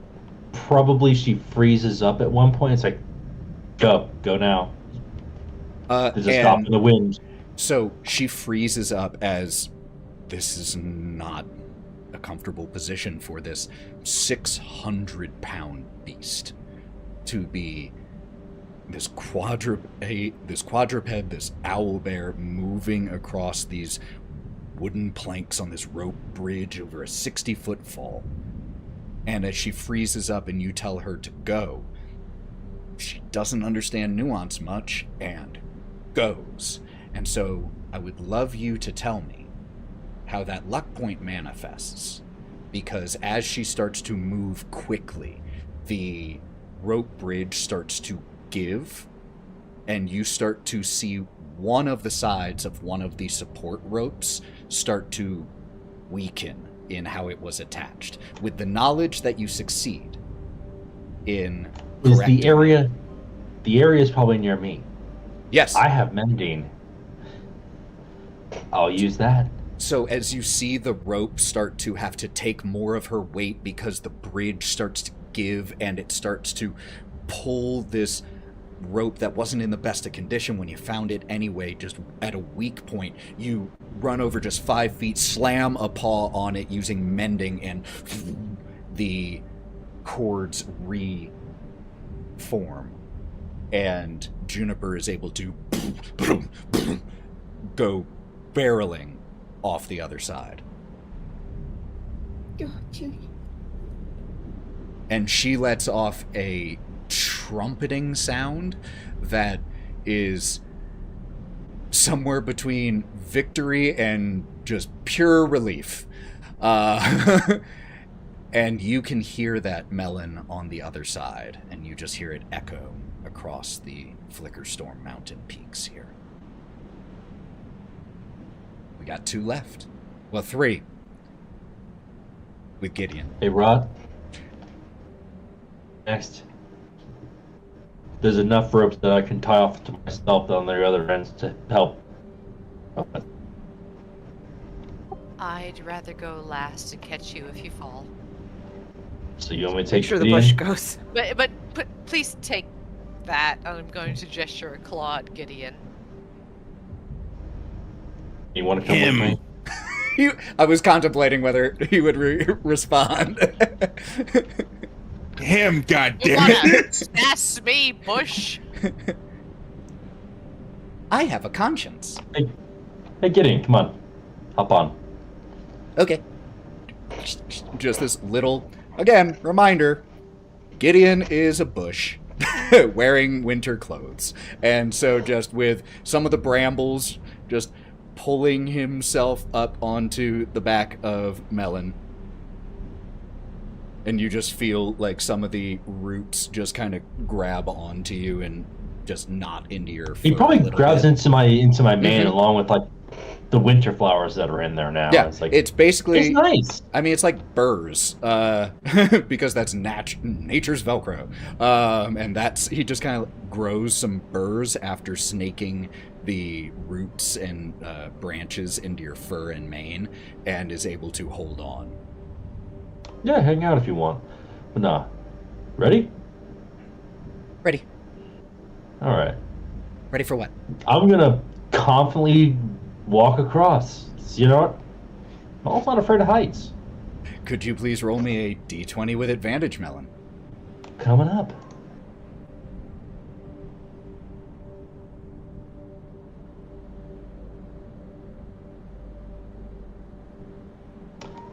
probably she freezes up at one point. It's like, go now. There's a stop in the wind. So she freezes up as this is not a comfortable position for this 600-pound beast to be this quadruped, this owl bear moving across these wooden planks on this rope bridge over a 60-foot fall. And as she freezes up and you tell her to go, she doesn't understand nuance much and goes. And so I would love you to tell me how that luck point manifests, because as she starts to move quickly, the rope bridge starts to give, and you start to see one of the sides of one of the support ropes start to weaken in how it was attached. With the knowledge that you succeed in Is correcting- the area is probably near me. Yes. I have mending. I'll use that. So as you see the rope start to have to take more of her weight because the bridge starts to give and it starts to pull this rope that wasn't in the best of condition when you found it anyway, just at a weak point, you run over just 5 feet, slam a paw on it using mending, and the cords reform. And Juniper is able to go barreling off the other side. And she lets off a trumpeting sound that is somewhere between victory and just pure relief. And you can hear that, Melon, on the other side, and you just hear it echo across the Flickerstorm mountain peaks here. We got 2 left. Well, 3. With Gideon. Hey, Rod. Next. There's enough ropes that I can tie off to myself on the other ends to help. I'd rather go last and catch you if you fall. So you want me to Make take sure the Gideon? bush goes. But please take that. I'm going to gesture a claw at Gideon. You want to come with me? I was contemplating whether he would respond. Him, You goddammit. wanna sass me, Bush? I have a conscience. Hey, Gideon, come on. Hop on. Okay. Just this little, again, reminder, Gideon is a bush. wearing winter clothes. And so just with some of the brambles just pulling himself up onto the back of Melon. And you just feel like some of the roots just kind of grab onto you and just knot into your fur. He probably grabs bit. into my mane along with like the winter flowers that are in there now. Yeah, it's like it's basically it's nice. I mean, it's like burrs, because that's nature's Velcro, and he just kind of grows some burrs after snaking the roots and branches into your fur and mane, and is able to hold on. Yeah, hang out if you want, but nah. Ready? Ready. All right. Ready for what? I'm gonna confidently walk across. You know what? I'm also not afraid of heights. Could you please roll me a d20 with advantage, Melon? Coming up.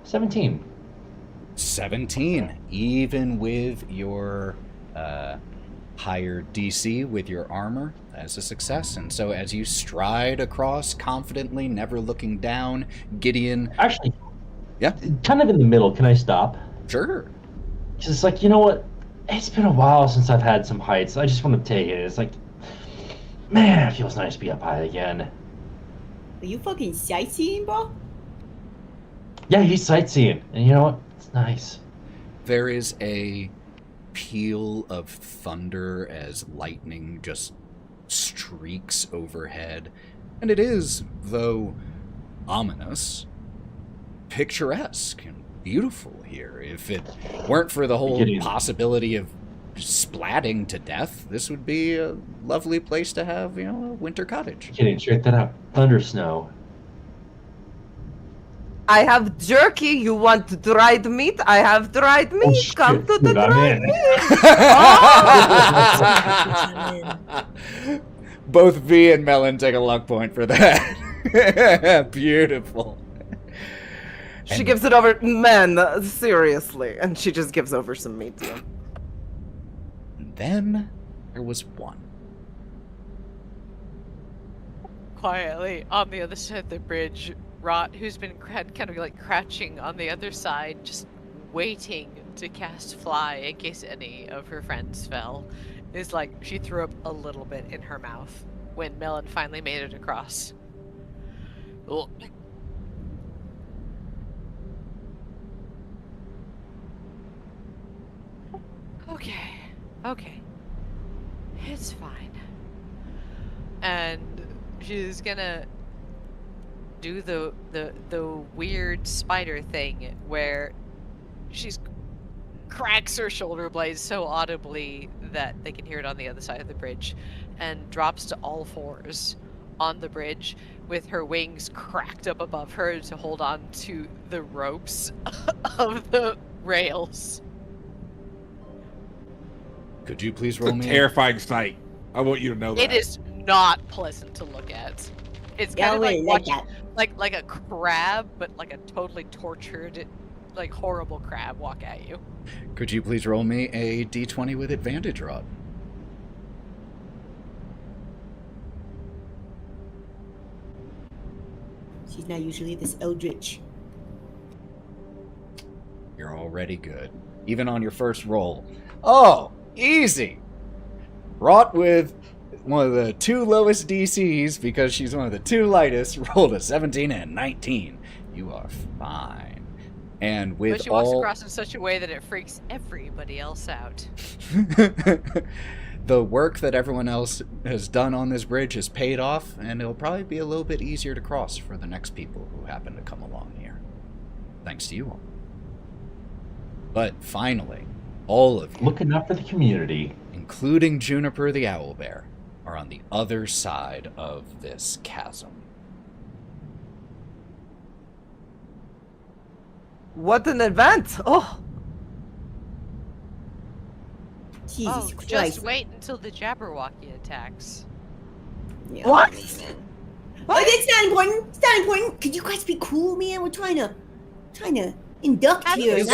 $17. 17, even with your higher DC with your armor, as a success. And so as you stride across confidently, never looking down, Gideon... Actually, yeah, kind of in the middle. Can I stop? Sure. Because it's like, you know what? It's been a while since I've had some heights. I just want to take it. It's like, man, it feels nice to be up high again. Are you fucking sightseeing, bro? Yeah, he's sightseeing. And you know what? It's nice. There is a peal of thunder as lightning just streaks overhead. And it is, though ominous, picturesque and beautiful here. If it weren't for the whole possibility of splatting to death, this would be a lovely place to have, a winter cottage. Kidding, check that out. Thunder snow. I have jerky. You want dried meat? I have dried meat. shit, Come to the dude, I'm dried in. meat. Both V and Melon take a luck point for that. Beautiful. She gives it over. Man, seriously. And she just gives over some meat to him. And then there was one. Quietly on the other side of the bridge, Wraught, who's been kind of like crouching on the other side, just waiting to cast Fly in case any of her friends fell, is like, she threw up a little bit in her mouth when Melon finally made it across. Ugh. Okay. It's fine. And she's gonna do the weird spider thing where she's cracks her shoulder blades so audibly that they can hear it on the other side of the bridge, and drops to all fours on the bridge with her wings cracked up above her to hold on to the ropes of the rails. Could you please It's roll a me? terrifying sight. I want you to know that. It is not pleasant to look at. It's kind of like watching, like a crab, but like a totally tortured, like horrible crab walk at you. Could you please roll me a d20 with advantage, Rod? She's not usually this eldritch. You're already good. Even on your first roll. Oh, easy! Wraught with one of the two lowest DCs, because she's one of the two lightest, rolled a 17 and 19. You are fine. And with But she walks across in such a way that it freaks everybody else out. the work that everyone else has done on this bridge has paid off, and it'll probably be a little bit easier to cross for the next people who happen to come along here. Thanks to you all. But finally, all of you, Looking out for the community. including Juniper the Owlbear, are on the other side of this chasm. What an event! Oh, Jesus Just Christ. wait until the Jabberwocky attacks. Yeah, What? man. Oh, that's not important. It's not important. Could you guys be cool, man? We're trying to induct How do here. you not-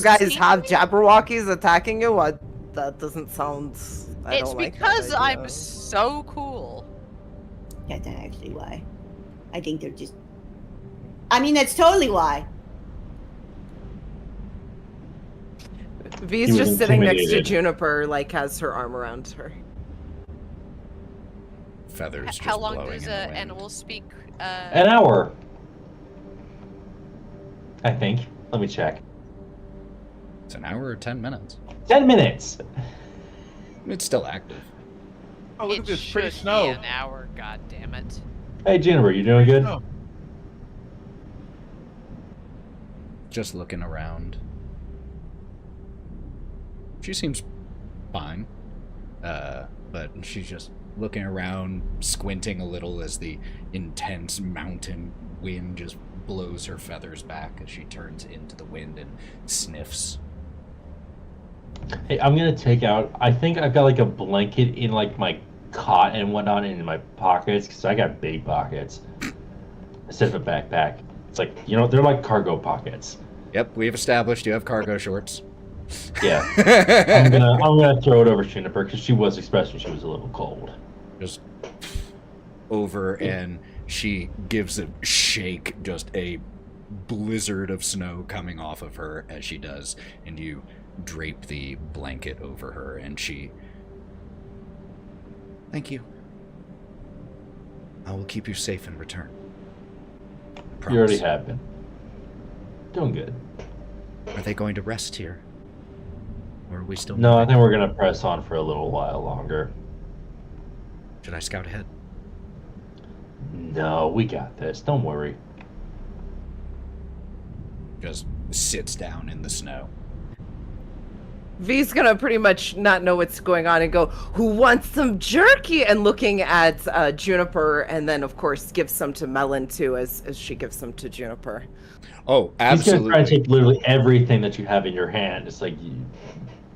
guys have Jabberwockies attacking you? What? That doesn't sound. I It's don't like that because idea. I'm so cool. That's not actually why. I think they're just. I mean, that's totally why. V's He was just sitting next to intimidated. Juniper, like has her arm around her. Feathers just How long blowing does in the wind. animals speak? An hour. I think. Let me check. It's an hour or 10 minutes. 10 minutes. It's still active. Oh, look It at this should pretty snow. be an hour. God damn it! Hey, Jennifer, you doing good? Oh. Just looking around. She seems fine. But she's just looking around, squinting a little as the intense mountain wind just blows her feathers back as she turns into the wind and sniffs. Hey, I'm gonna take out. I think I've got like a blanket in like my cot and whatnot in my pockets because I got big pockets instead of a backpack. It's like they're like cargo pockets. Yep, we've established you have cargo shorts. Yeah, I'm gonna throw it over Juniper because she was expressing she was a little cold. Just over, and she gives a shake, just a blizzard of snow coming off of her as she does, and you drape the blanket over her, and she... Thank you. I will keep you safe in return. You already Promise. have been. Doing good. Are they going to rest here? Or are we still No, I moving? think we're gonna press on for a little while longer. Should I scout ahead? No, we got this. Don't worry. Just sits down in the snow. V's gonna pretty much not know what's going on and go, "Who wants some jerky?" And looking at Juniper, and then of course gives some to Melon too, as she gives some to Juniper. Oh, He's gonna try absolutely. to take literally everything that you have in your hand. It's like,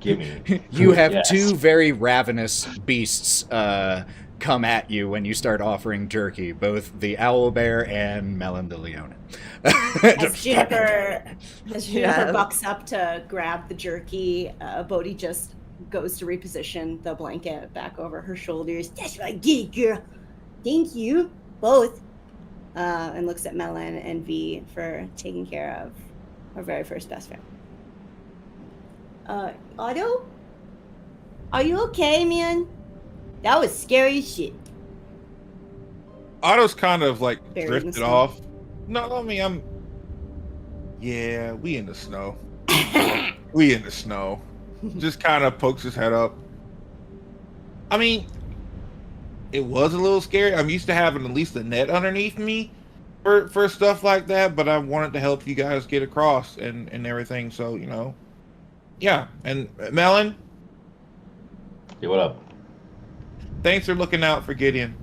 give me. You food, have yes. two very ravenous beasts come at you when you start offering jerky, both the owlbear and Melon the Leona. As Juniper Yeah. bucks up to grab the jerky, Bodie just goes to reposition the blanket back over her shoulders. That's right, get it, girl. Thank you, both. And looks at Melon and V for taking care of our very first best friend. Otto? Are you okay, man? That was scary as shit. Otto's kind of like Buried in the drifted snow. off. No, I mean Yeah, we in the snow. We in the snow. Just kind of pokes his head up. I mean, it was a little scary. I'm used to having at least a net underneath me for stuff like that, but I wanted to help you guys get across and everything. So yeah. And Melon, Hey, what up? thanks for looking out for Gideon.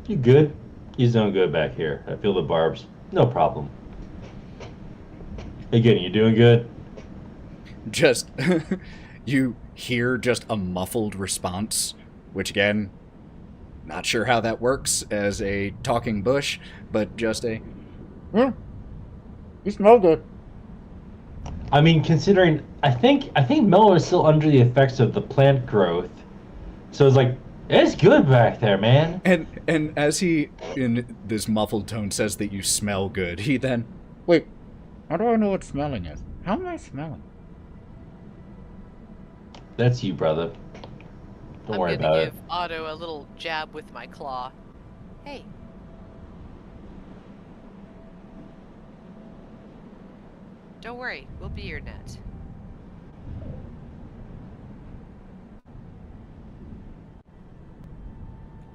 You good? He's doing good back here. I feel the barbs. No problem. Hey, Gideon, you doing good? Just, you hear just a muffled response, which again, not sure how that works as a talking bush, but just a, well, you smell good. I mean, considering I think Melon is still under the effects of the plant growth, so it's like it's good back there, man. And as he, in this muffled tone, says that you smell good, he then, wait, how do I know what smelling is? How am I smelling? That's you, brother. Don't worry I'm about gonna it. give Otto a little jab with my claw. Hey. Don't worry, we'll be your net.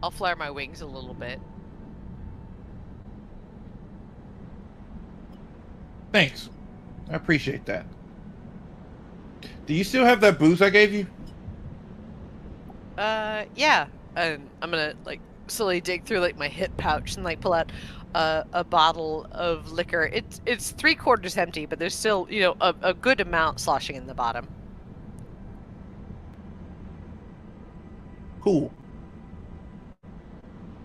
I'll flare my wings a little bit. Thanks. I appreciate that. Do you still have that booze I gave you? Yeah. And I'm gonna like slowly dig through like my hip pouch and like pull out a bottle of liquor. It's 3/4 empty, but there's still a good amount sloshing in the bottom. Cool.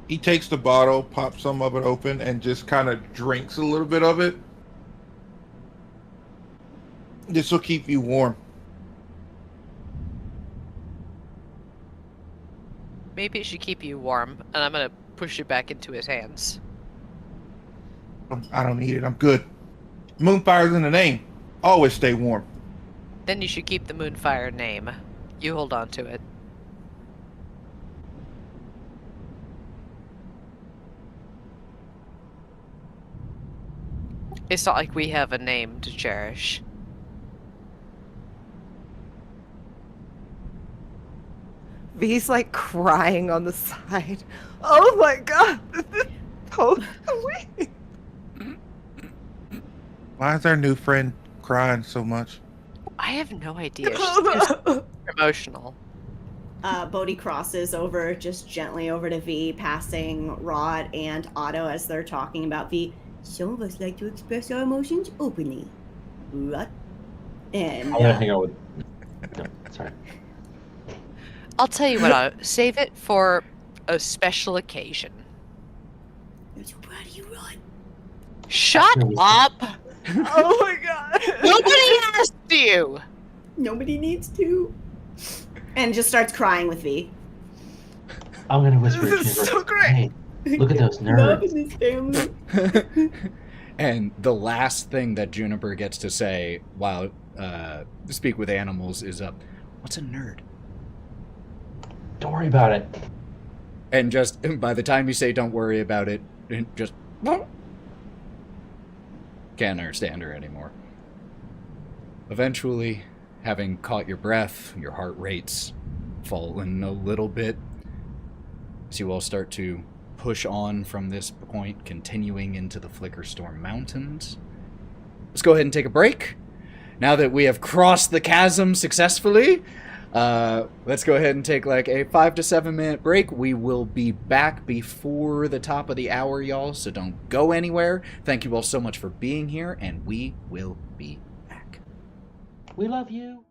He takes the bottle, pops some of it open, and just kind of drinks a little bit of it. This will keep you warm. Maybe it should keep you warm, and I'm gonna push it back into his hands. I don't need it. I'm good. Moonfire's in the name. Always stay warm. Then you should keep the Moonfire name. You hold on to it. It's not like we have a name to cherish. V's like crying on the side. Oh my god, this is so sweet. Why is our new friend crying so much? I have no idea. She's just emotional. Bodie crosses over just gently over to V, passing Wraught and Otto as they're talking about V. Some of us like to express our emotions openly. Wraught. And I'm gonna hang out with. No, sorry. I'll tell you what, I'll save it for a special occasion. I'm so proud of you, Wraught. Shut up! Oh my god. Nobody asked you! Nobody needs to. And just starts crying with V. I'm gonna whisper. This to is you, so like, great. Hey, look at those Love nerds. in this family. And the last thing that Juniper gets to say while speak with animals is what's a nerd? Don't worry about it. And just by the time you say don't worry about it, just can't understand her anymore. Eventually, having caught your breath, your heart rates fallen a little bit as you all start to push on from this point, continuing into the Flickerstorm Mountains. Let's go ahead and take a break. Now that we have crossed the chasm successfully, let's go ahead and take like a 5 to 7 minute break. We will be back before the top of the hour, y'all, so don't go anywhere. Thank you all so much for being here, and we will be back. We love you.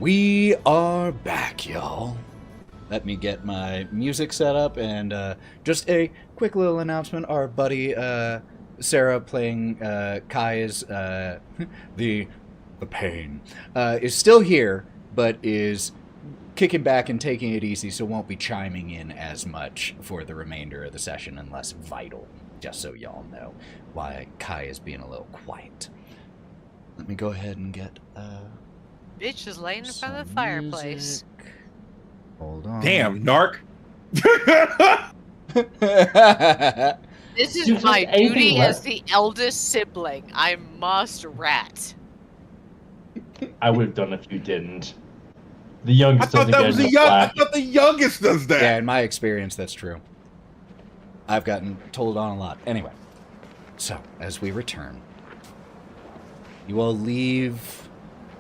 We are back, y'all. Let me get my music set up, and just a quick little announcement. Our buddy Sarah playing Kai's the pain is still here, but is kicking back and taking it easy, so won't be chiming in as much for the remainder of the session unless vital. Just so y'all know why Kai is being a little quiet. Let me go ahead and get Bitch is laying in front of the some fireplace. music. Hold on. Damn, narc. This is Just my anything duty left. as the eldest sibling. I must rat. I would have done if you didn't. The I youngest thought doesn't that get was into the young. I black. thought the youngest does that. Yeah, in my experience, that's true. I've gotten told on a lot. Anyway, so as we return, you all leave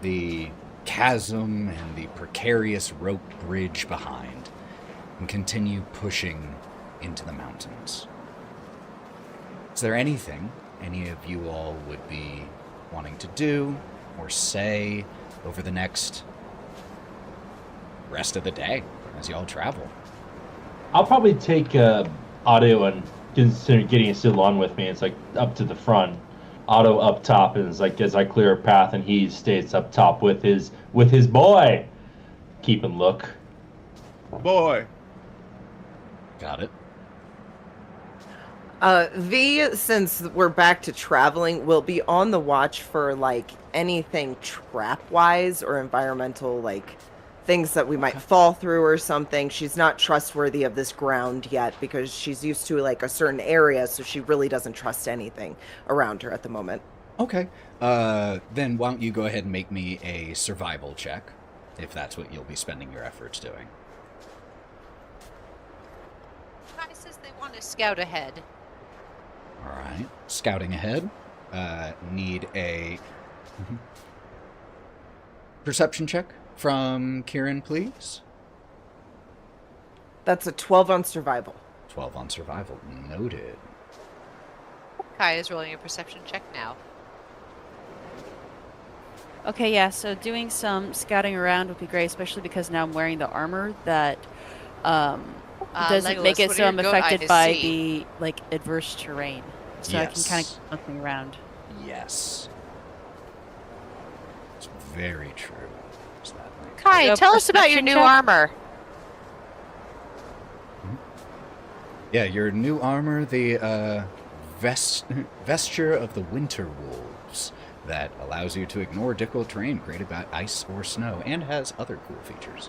the chasm and the precarious rope bridge behind and continue pushing into the mountains. Is there anything any of you all would be wanting to do or say over the next rest of the day as you all travel? I'll probably take Otto and consider getting a still on with me. It's like up to the front. Otto up top, and it's like as I clear a path, and he stays up top with his boy. Keep and look. Boy. Got it. V, since we're back to traveling, will be on the watch for like anything trap-wise or environmental, like things that we might fall through or something. She's not trustworthy of this ground yet because she's used to like a certain area, so she really doesn't trust anything around her at the moment. Okay. Then why don't you go ahead and make me a survival check, if that's what you'll be spending your efforts doing. Kai says they want to scout ahead. All right. Scouting ahead. Need a perception check from Kieren, please. That's a 12 on survival. 12 on survival. Noted. Kai is rolling a perception check now. Okay, yeah, so doing some scouting around would be great, especially because now I'm wearing the armor that doesn't make Legolas, it what so do I'm your goat affected eyes by see? the like adverse terrain. So I can kind Yes. of look around. Yes. It's very true. Is that right? Kai, So tell us about your perception new check? armor. Yeah, your new armor, the vesture of the winter wolves, that allows you to ignore difficult terrain created by ice or snow, and has other cool features.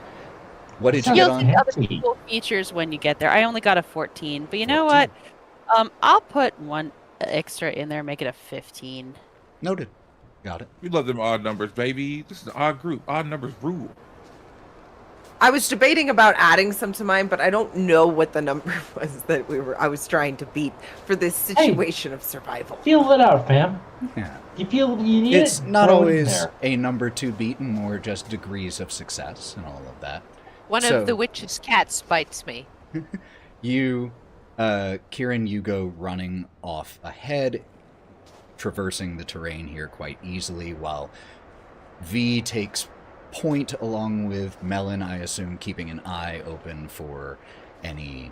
What did you You'll get You'll on? see other Fancy. cool features when you get there. I only got a 14, but you know 14. what? I'll put one extra in there, make it a 15. Noted. Got it. We love them odd numbers, baby. This is an odd group. Odd numbers rule. I was debating about adding some to mine, but I don't know what the number was that I was trying to beat for this situation of survival. Feel it out, fam. Yeah. You feel you need It's it. not throw it in always there. a number to beat, and more just degrees of success and all of that. One So- of the witch's cats bites me. You, Kieren, you go running off ahead, traversing the terrain here quite easily, while V takes point along with Melon, I assume, keeping an eye open for any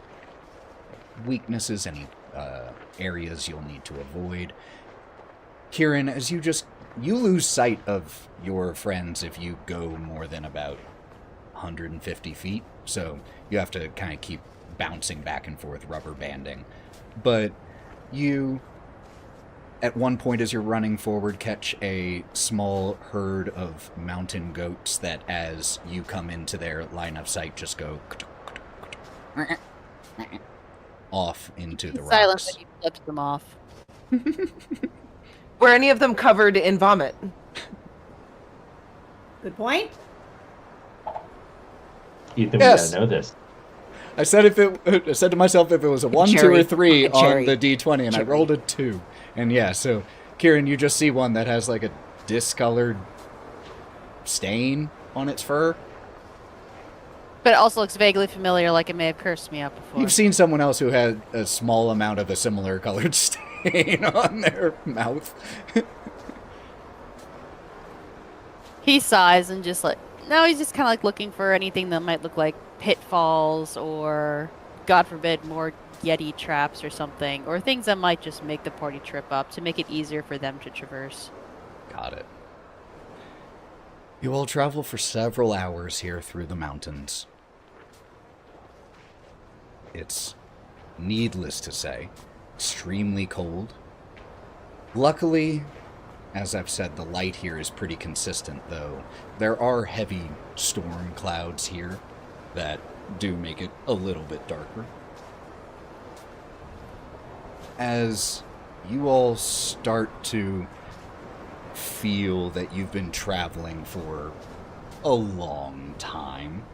weaknesses, any areas you'll need to avoid. Kieren, as you lose sight of your friends if you go more than about 150 feet, so you have to kind of keep bouncing back and forth, rubber banding. But you, at one point as you're running forward, catch a small herd of mountain goats that, as you come into their line of sight, just go off into the Silence rocks. when you flipped them off. Were any of them covered in vomit? Good point. Ethan, Yes. we gotta know this. I said I said to myself if it was a 1, 2, or cherry. 3 A on cherry. the D20, and I Cherry. rolled a 2. And yeah, so Kieren, you just see one that has like a discolored stain on its fur. But it also looks vaguely familiar, like it may have cursed me out before. You've seen someone else who had a small amount of a similar colored stain on their mouth. He sighs and just like, No, he's just kind of like looking for anything that might look like pitfalls or, God forbid, more Yeti traps or something, or things that might just make the party trip up to make it easier for them to traverse. Got it. You all travel for several hours here through the mountains. It's, needless to say, extremely cold. Luckily, as I've said, the light here is pretty consistent, though there are heavy storm clouds here that do make it a little bit darker. As you all start to feel that you've been traveling for a long time,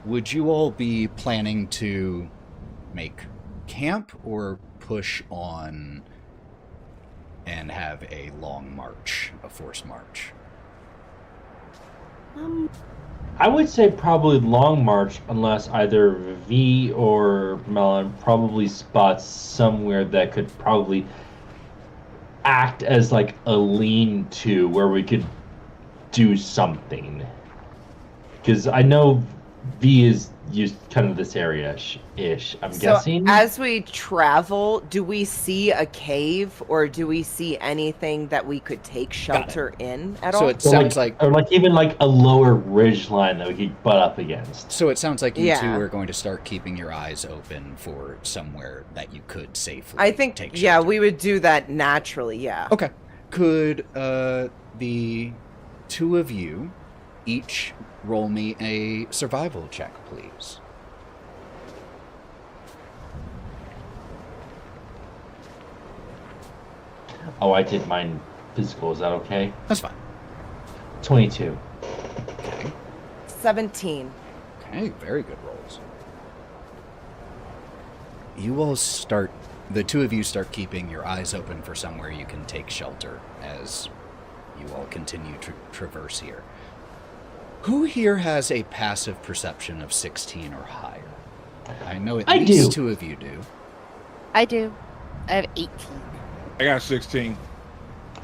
would you all be planning to make camp or push on and have a long march, a forced march? I would say probably long march, unless either V or Melon probably spots somewhere that could probably act as like a lean-to where we could do something. Because I know V is used kind of this area-ish, I'm guessing. As we travel, do we see a cave or do we see anything that we could take shelter in at all? So it sounds like... Or like even like a lower ridge line that we could butt up against. So it sounds like you two are going to start keeping your eyes open for somewhere that you could safely take shelter. Yeah, we would do that naturally, yeah. Okay. Could the two of you each roll me a survival check, please? Oh, I did mine physical. Is that okay? That's fine. 22. Okay. 17. Okay, very good rolls. You all start... The two of you start keeping your eyes open for somewhere you can take shelter as you all continue to traverse here. Who here has a passive perception of 16 or higher? I know at least two of you do. I do. I have 18. I got 16.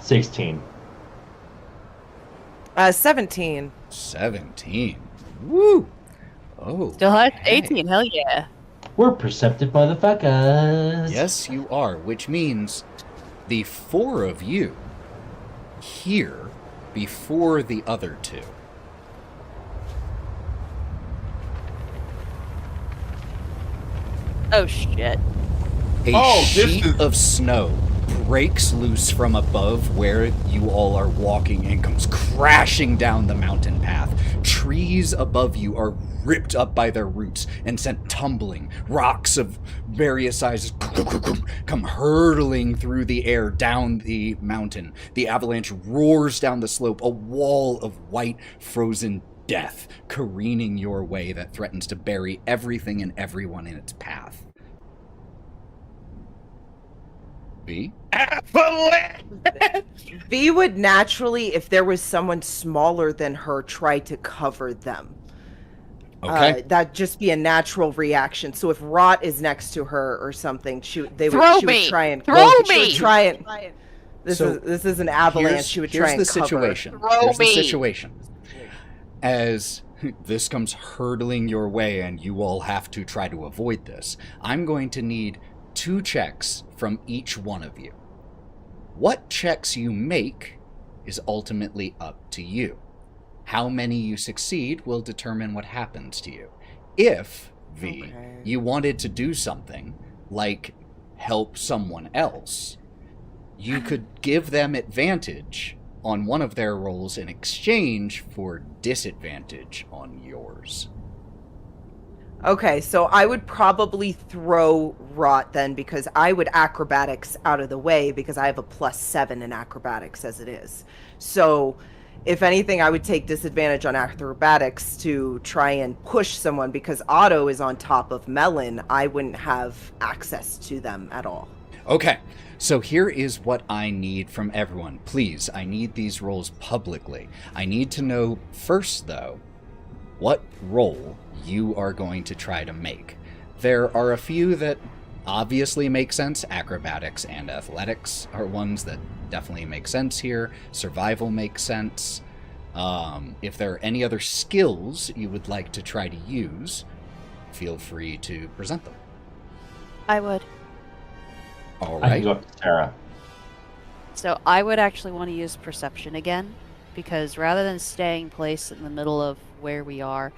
16. 17. 17. Woo! Oh. Still has 18, hell yeah. We're perceptive motherfuckers. Yes, you are, which means the four of you here before the other two. Oh shit. A sheet of snow breaks loose from above where you all are walking and comes crashing down the mountain path. Trees above you are ripped up by their roots and sent tumbling. Rocks of various sizes come hurtling through the air down the mountain. The avalanche roars down the slope, a wall of white frozen death careening your way that threatens to bury everything and everyone in its path. V? V would naturally, if there was someone smaller than her, try to cover them. Okay. That'd just be a natural reaction. So if Wraught is next to her or something, she would try and This is an avalanche. She would try and cover. Here's the situation. As this comes hurtling your way and you all have to try to avoid this, I'm going to need 2 checks from each one of you. What checks you make is ultimately up to you. How many you succeed will determine what happens to you. If, V, you wanted to do something, like help someone else, you could give them advantage on one of their rolls in exchange for disadvantage on yours. Okay, so I would probably throw Wraught then, because I would acrobatics out of the way because I have a +7 in acrobatics as it is. So if anything, I would take disadvantage on acrobatics to try and push someone, because Otto is on top of Melon. I wouldn't have access to them at all. Okay, so here is what I need from everyone. Please, I need these rolls publicly. I need to know first, though, what roll you are going to try to make. There are a few that obviously make sense. Acrobatics and athletics are ones that definitely make sense here. Survival makes sense. If there are any other skills you would like to try to use, feel free to present them. I would. All I right. can go up to Tara. So I would actually want to use perception again, because rather than staying placed in the middle of where we are,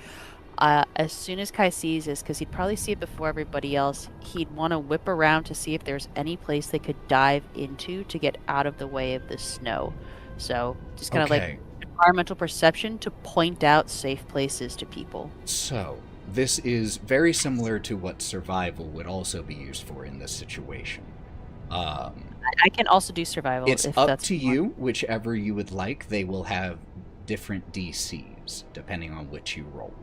as soon as Kai sees this, because he'd probably see it before everybody else, he'd want to whip around to see if there's any place they could dive into to get out of the way of the snow. So just kind of like environmental perception to point out safe places to people. So this is very similar to what survival would also be used for in this situation. I can also do survival. It's if up that's to more. you, whichever you would like. They will have different DCs depending on which you roll.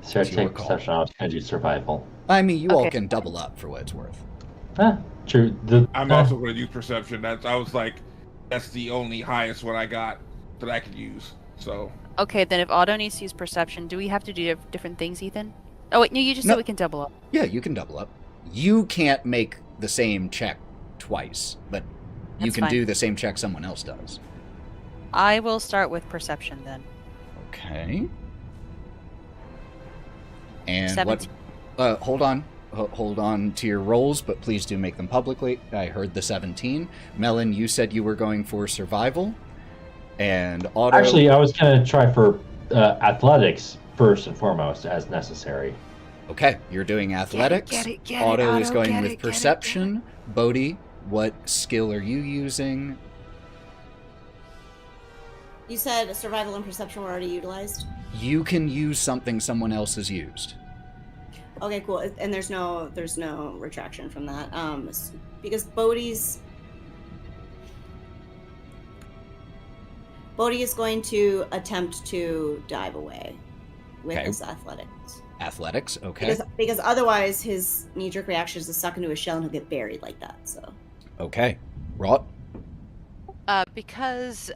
Sarah, As you take recall. perception. I was going to do survival. I mean, you all Okay. can double up for what it's worth. True. I'm also going to use perception. I was like, that's the only highest one I got that I could use. So Okay, then if Otto needs to use perception, do we have to do different things, Ethan? Oh wait, no, you just No. said we can double up. Yeah, you can double up. You can't make the same check twice, but you That's can fine. do the same check someone else does. I will start with perception then. Okay. And 17. what? Hold on. Hold on to your rolls, but please do make them publicly. I heard the 17. Melon, you said you were going for survival, and Otto. Actually, I was going to try for athletics first and foremost, as necessary. Okay, you're doing athletics. Get it, Otto is going get with it, get it, perception. Bodie, what skill are you using? You said survival and perception were already utilized. You can use something someone else has used. Okay, cool. And there's no retraction from that. Because Bodie is going to attempt to dive away with Okay. his athletics. Athletics, okay. Because otherwise his knee-jerk reaction is to suck into a shell and he'll get buried like that. So Okay. Wraught? Because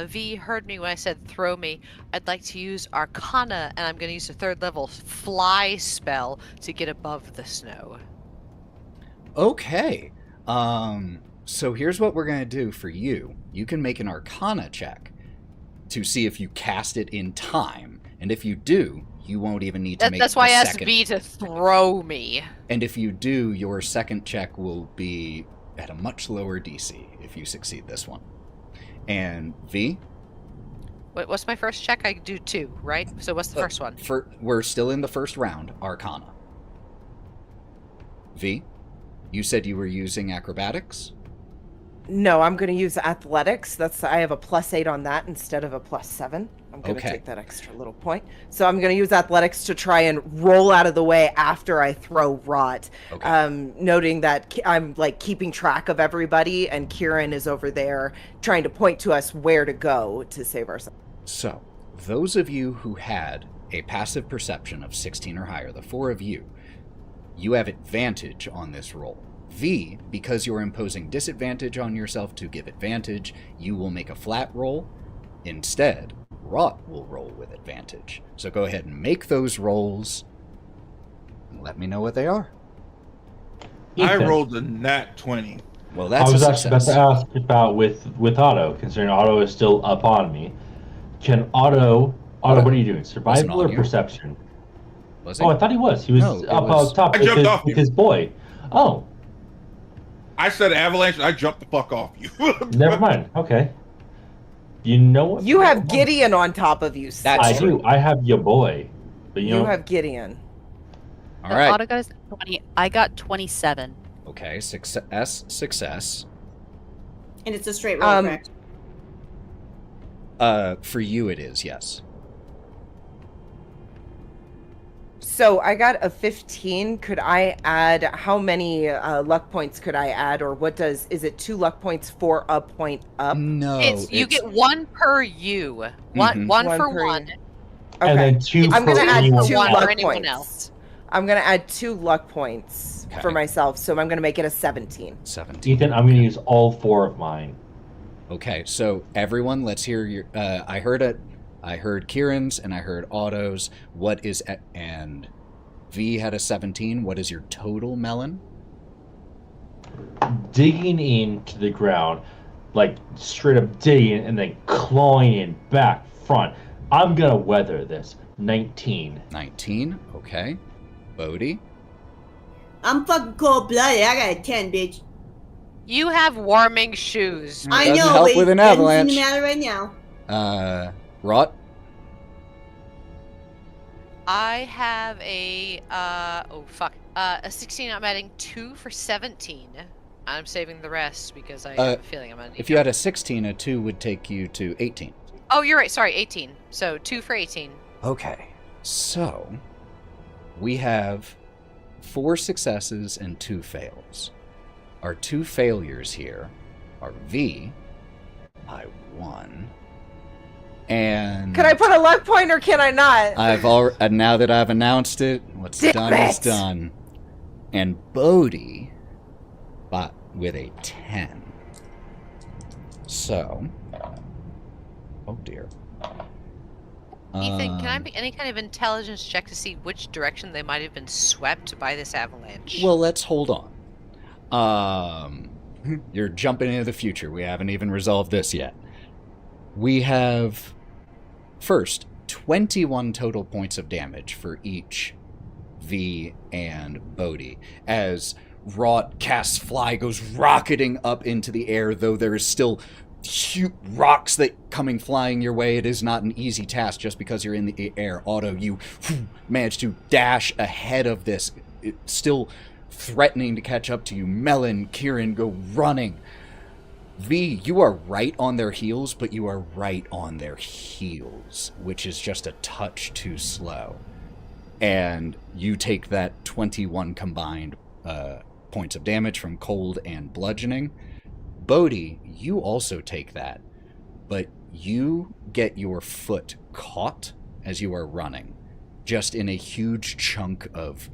V heard me when I said throw me, I'd like to use Arcana, and I'm going to use a 3rd level fly spell to get above the snow. Okay. So here's what we're going to do for you. You can make an Arcana check to see if you cast it in time. And if you do, you won't even need to make That's why I the asked second. V to throw me. And if you do, your second check will be at a much lower DC if you succeed this one. And V? What's my first check? I do 2, right? So what's the first one? We're still in the first round, Arcana. V? You said you were using acrobatics? No, I'm going to use athletics. I have a +8 on that instead of a +7. I'm going to Okay. take that extra little point. So I'm going to use athletics to try and roll out of the way after I throw Wraught. Okay. Noting that I'm like keeping track of everybody, and Kieren is over there trying to point to us where to go to save ourselves. So, those of you who had a passive perception of 16 or higher, the 4 of you, you have advantage on this roll. V, because you're imposing disadvantage on yourself to give advantage, you will make a flat roll. Instead, Wraught will roll with advantage. So go ahead and make those rolls and let me know what they are. I Ethan, rolled a nat 20. Well, that's I was a actually about success. to ask about with Otto, considering Otto is still up on me. Can Otto, what are you doing? Survival on or you. perception? Was he? Oh, I thought he was. He was No, it up was- on top I with jumped his, off you. with his boy. Oh, I said avalanche, and I jumped the fuck off you. never mind. Okay. You know what? You have Gideon on top of you. That's I true. do. I have your boy. But you You know, have Gideon. All right. Otto got 20. I got 27. Okay, success. and it's a straight roll, correct? For you it is, yes. So I got a 15. Could I add, how many luck points could I add, or is it 2 luck points for a point up? No, You get 1 per you. One, Mhm. one One for per one. you. and Okay. then 2 I'm for gonna add anyone 2 one else. for luck anyone points. else. I'm gonna add 2 luck points Okay. for myself, so I'm gonna make it a 17. 17. Ethan, I'm going to use all 4 of mine. Okay, so everyone, let's hear your. I heard it. I heard Kieran's and I heard Otto's. What is and V had a 17. What is your total, Melon? Digging into the ground, like straight up digging and then clawing in back front. I'm gonna weather this. 19. 19. Okay. Bodie. I'm fucking cold-blooded. I got a 10, bitch. You have warming shoes. I Doesn't know, help but with it an doesn't avalanche. seem to matter right now. Wraught. I have a a 16. I'm adding 2 for 17. I'm saving the rest because I have a feeling I'm gonna need If you had a 16, a 2 would take you to 18. Oh, you're right. Sorry, 18. So 2 for 18. Okay. So, we have 4 successes and 2 fails. Our 2 failures here are V by 1. And Can I put a luck point or can I not? now that I've announced it, what's Damn done is it. done. And Bodie, but with a 10. So, oh dear. Ethan, can I make any kind of intelligence check to see which direction they might have been swept by this avalanche? Well, let's hold on. You're jumping into the future. We haven't even resolved this yet. We have, first, 21 total points of damage for each V and Bodie, as Wraught casts Fly, goes rocketing up into the air, though there is still rocks that coming flying your way. It is not an easy task just because you're in the air. Otto, you manage to dash ahead of this, still threatening to catch up to you. Melon, Kieren go running. V, you are right on their heels, but you are right on their heels, which is just a touch too slow. And you take that 21 combined points of damage from cold and bludgeoning. Bodie, you also take that, but you get your foot caught as you are running, just in a huge chunk of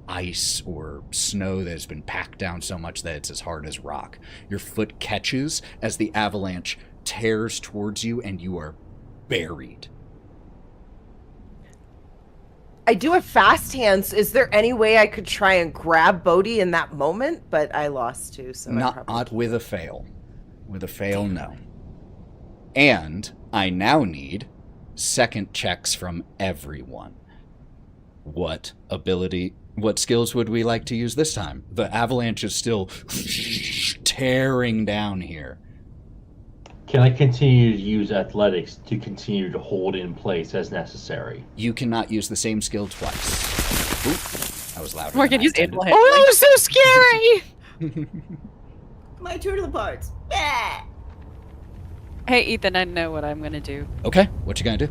ice or snow that has been packed down so much that it's as hard as rock. Your foot catches as the avalanche tears towards you, and you are buried. I do have fast hands. Is there any way I could try and grab Bodie in that moment? But I lost too, so Not with a fail. With a fail, no. And I now need second checks from everyone. What skills would we like to use this time? The avalanche is still tearing down here. Can I continue to use athletics to continue to hold in place as necessary? You cannot use the same skill twice. Oop, that was louder. Morgan, than I use intended. able handling. Oh, that was so scary! My turtle parts. Yeah. Hey, Ethan, I know what I'm gonna do. Okay, what you gonna do?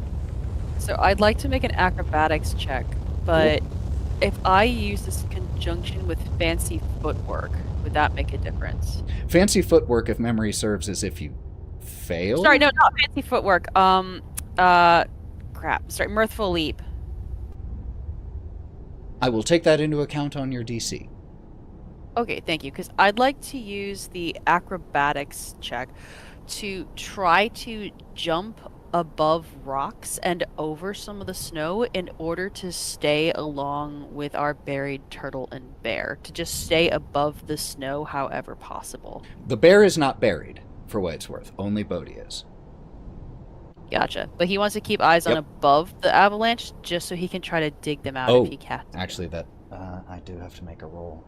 So I'd like to make an acrobatics check, but if I use this in conjunction with fancy footwork, would that make a difference? Fancy footwork, if memory serves, is if you fail? Sorry, no, not fancy footwork. Sorry, mirthful leap. I will take that into account on your DC. Okay, thank you, because I'd like to use the acrobatics check to try to jump above rocks and over some of the snow in order to stay along with our buried turtle and bear, to just stay above the snow however possible. The bear is not buried, for what it's worth. Only Bodie is. Gotcha. But he wants to keep eyes on Yep. above the avalanche just so he can try to dig them out Oh, if he can. actually, that I do have to make a roll.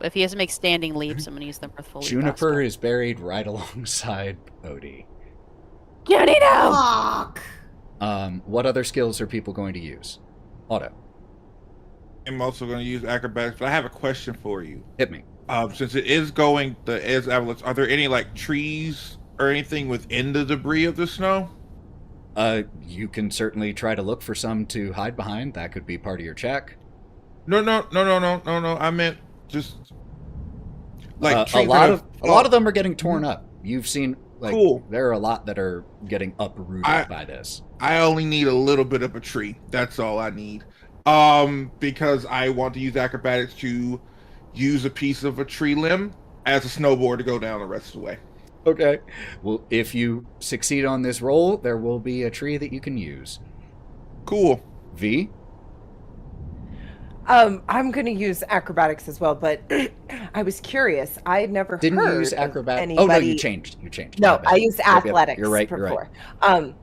If he has to make standing leaps, I'm going to use the mirthful leap. Juniper is buried right alongside Bodie. Get it out! Fuck. What other skills are people going to use? Otto, I'm also going to use acrobatics, but I have a question for you. hit me. Since it is going the as avalanche, are there any like trees or anything within the debris of the snow? You can certainly try to look for some to hide behind. That could be part of your check. No. I meant just like a trees lot that of them are getting torn up. You've seen, like, Cool. there are a lot that are getting uprooted by this. I only need a little bit of a tree. That's all I need. Because I want to use acrobatics to use a piece of a tree limb as a snowboard to go down the rest of the way. Okay. Well, if you succeed on this roll, there will be a tree that you can use. Cool. V? I'm gonna use acrobatics as well, but I was curious. I had never Didn't heard you use of acrobatics? anybody. Oh no, you changed. You changed. No, My bad. I used Yep, athletics You're right. You're before. right.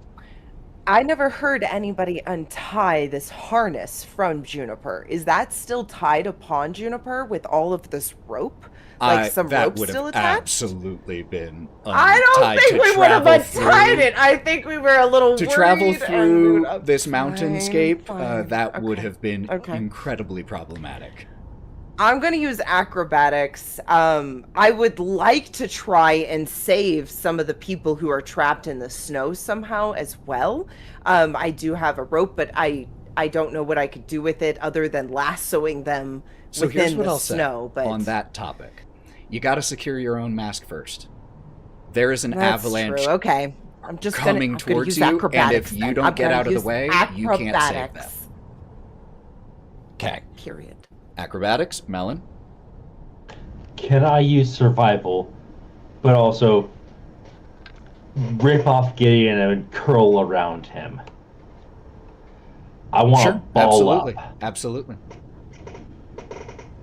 I never heard anybody untie this harness from Juniper. Is that still tied upon Juniper with all of this rope? Like some that rope would still have attached? absolutely been. I don't tied think to we would have travel untied through- it. I think we were a little To worried travel and we through would this fine, mountainscape, fine. that would Okay. have been Okay. incredibly problematic. I'm going to use acrobatics. I would like to try and save some of the people who are trapped in the snow somehow as well. I do have a rope, but I don't know what I could do with it other than lassoing them So within here's what the I'll snow. say But on that topic. You got to secure your own mask first. There is an that's avalanche true. Okay. I'm just coming gonna towards use you, and acrobatics if you then. don't I'm get gonna out of the use way, you can't save them. acrobatics. Okay. Period. Acrobatics, Melon. Can I use survival, but also rip off Gideon and curl around him? I want to Sure, ball absolutely, up. absolutely.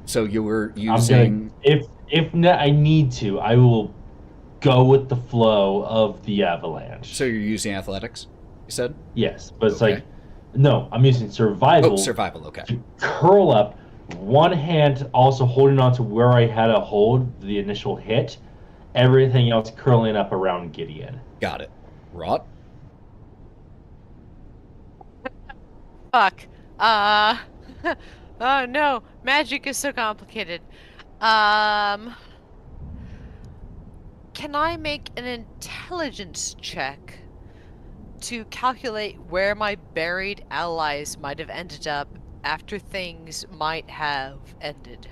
So you were I'm using. gonna, if I need to, I will go with the flow of the avalanche. So you're using athletics, you said? Yes, but it's Okay. like, no, I'm using survival. Oh, survival. Okay. To curl up, one hand also holding on to where I had a hold the initial hit, everything else curling up around Gideon. Got it. Wraught. Fuck. Oh no, magic is so complicated. Can I make an intelligence check to calculate where my buried allies might have ended up after things might have ended?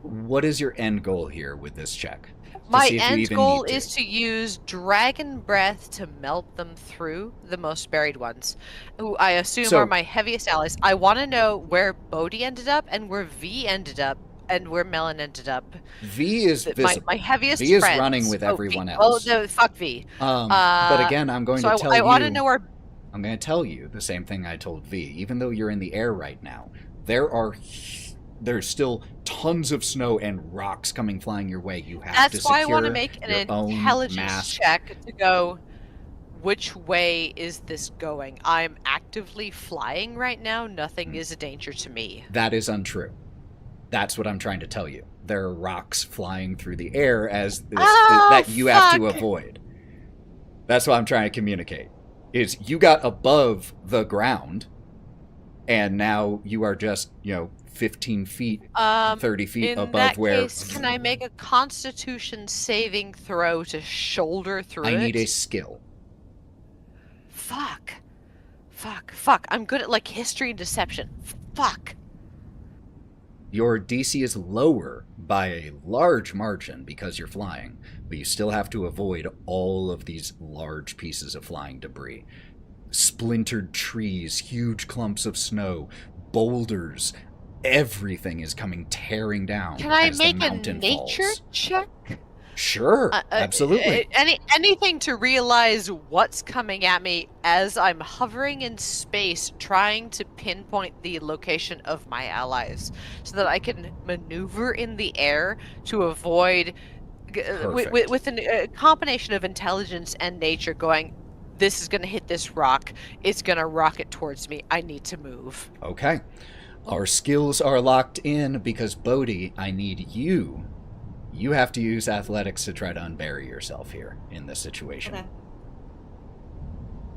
What is your end goal here with this check? To My see if you end even goal need to. is to use Dragon Breath to melt them through, the most buried ones, who I assume So- are my heaviest allies. I want to know where Bodie ended up, and where V ended up, and where Melon ended up. V is visible. My heaviest V is friends. running with Oh, everyone V. else. Oh, no, fuck V. But again, I'm going So to tell I you. want to know where... I'm going to tell you the same thing I told V. Even though you're in the air right now, there's still tons of snow and rocks coming flying your way. You have to That's why I want to secure make an your own intelligence mask. check to go, which way is this going? I'm actively flying right now. Nothing is a danger to me. That is untrue. That's what I'm trying to tell you. There are rocks flying through the air that you have to fuck. avoid. That's what I'm trying to communicate. Is you got above the ground, and now you are just 15 feet, 30 feet In above that where. case, can I make a Constitution saving throw to shoulder through I it? need a skill. Fuck. I'm good at like history and deception. Fuck. Your DC is lower by a large margin because you're flying, but you still have to avoid all of these large pieces of flying debris. Splintered trees, huge clumps of snow, boulders, everything is coming tearing down. Can I as the make a mountain nature falls. check? Sure, absolutely. Anything to realize what's coming at me as I'm hovering in space, trying to pinpoint the location of my allies, so that I can maneuver in the air to avoid, with a combination of intelligence and nature, going, this is going to hit this rock. It's going to rocket towards me. I need to move. Okay. Our skills are locked in because, Bodie, I need you. You have to use athletics to try to unbury yourself here in this situation. Okay.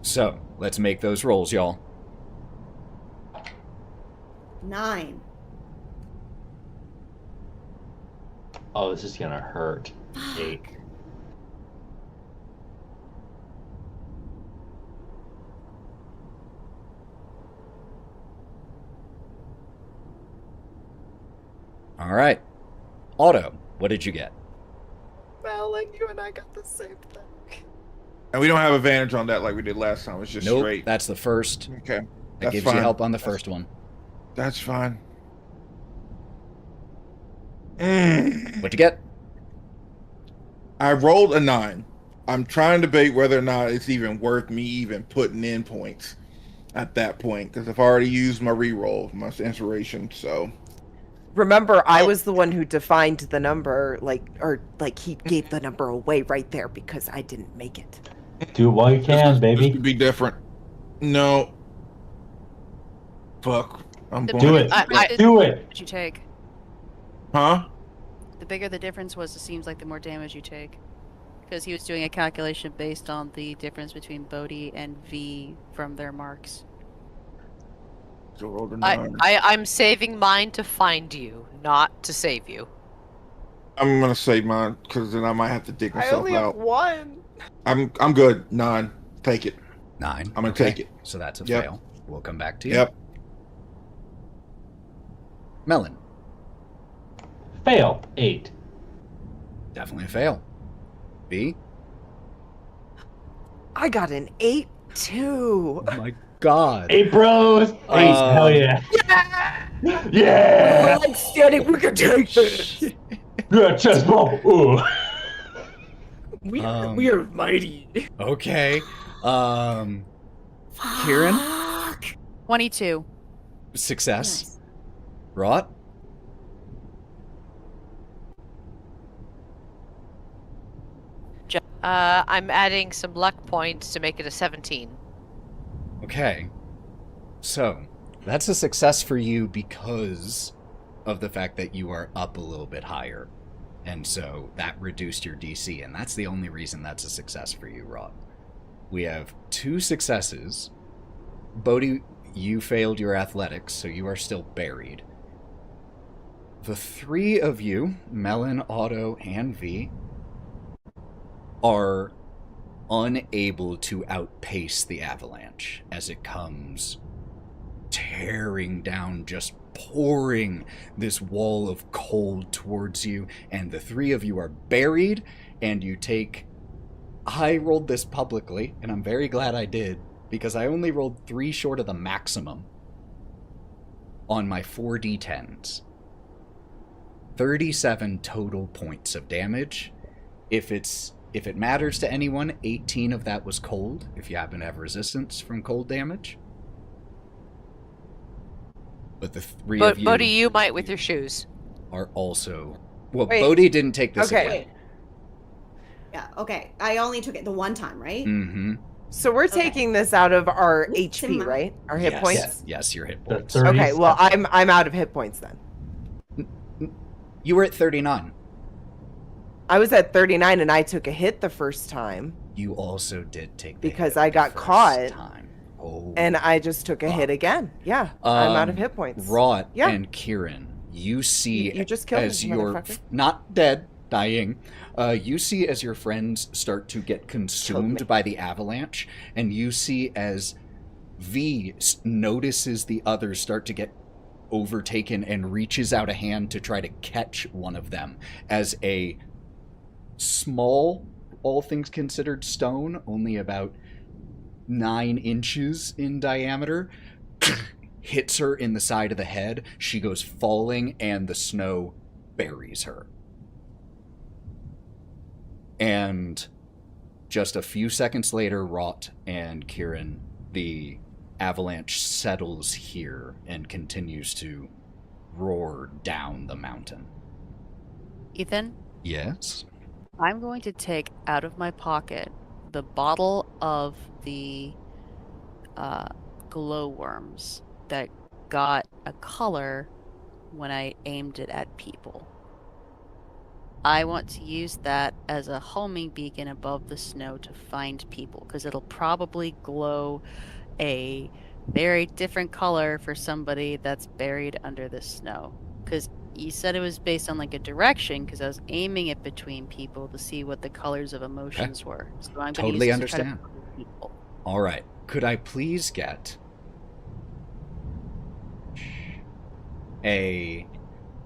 So, let's make those rolls, y'all. 9. Oh, this is gonna hurt. 8. All right. Otto, what did you get? Melon, you and I got the same thing. And we don't have advantage on that like we did last time. It's just Nope, straight. that's the first. Okay. That That's gives fine. you help on the first one. That's fine. What'd you get? I rolled a 9. I'm trying to debate whether or not it's even worth me even putting in points. at that point because I've already used my reroll, my inspiration. So Remember, I was the one who defined the number, he gave the number away right there because I didn't make it. Do it while you can, this baby. could be different. No. Fuck. I'm going. Do it. Do it. What you take? Huh? The bigger the difference was, it seems like the more damage you take. Because he was doing a calculation based on the difference between Bodie and V from their marks. So rolled a 9. I'm saving mine to find you, not to save you. I'm gonna save mine because then I might have to dig myself out. one. I'm good. 9. Take it. 9. I'm gonna take it. So that's a Yep. fail. We'll come back to you. Yep. Melon. Fail. 8. Definitely a fail. B. I got an 8 too. Oh my god. 8 bros. 8. Hell yeah. Yeah. I'm standing. We can take this. Yeah, chest bump. Ooh. We are mighty. Okay. Kieren. 22. Success. Nice. Wraught. I'm adding some luck points to make it a 17. Okay. So, that's a success for you because of the fact that you are up a little bit higher. And so that reduced your DC, and that's the only reason that's a success for you, Wraught. We have 2 successes. Bodie, you failed your athletics, so you are still buried. The 3 of you, Melon, Otto, and V, are unable to outpace the avalanche as it comes tearing down, just pouring this wall of cold towards you, and the 3 of you are buried, and you take... I rolled this publicly, and I'm very glad I did, because I only rolled 3 short of the maximum on my 4d10s. 37 total points of damage. If it matters to anyone, 18 of that was cold, if you happen to have resistance from cold damage. But the 3 of you... Bodie, you might with your shoes. ...are also... Well, Wait. Bodie didn't take this Okay. again. Yeah, okay. I only took it the one time, right? Mm-hmm. So we're Okay. taking this out of our Oops, HP, am I- right? Our hit Yes. points. Yes, your hit The points. 30 Okay, well I'm out of hit points then. You were at 39. I was at 39 and I took a hit the first time, You also did take the Because hit I the got first caught. time. Oh. and I just took a hit again. Yeah, I'm out of hit points. Wraught Yeah. and Kieren, you see You just killed as me, your motherfucker. not dead, dying. You see as your friends start to get me. consumed by the avalanche, and you see as V notices the others start to get overtaken and reaches out a hand to try to catch one of them as a small, all things considered, stone, only about 9 inches in diameter, hits her in the side of the head. She goes falling, and the snow buries her. And just a few seconds later, Wraught and Kieren, the avalanche settles here and continues to roar down the mountain. Ethan, Yes? I'm going to take out of my pocket the bottle of the glowworms that got a color when I aimed it at people. I want to use that as a homing beacon above the snow to find people, because it'll probably glow a very different color for somebody that's buried under the snow. Because you said it was based on like a direction, because I was aiming it between people to see what the colors of emotions were. So I'm gonna Totally use this to try to understand. find people. All right. Could I please get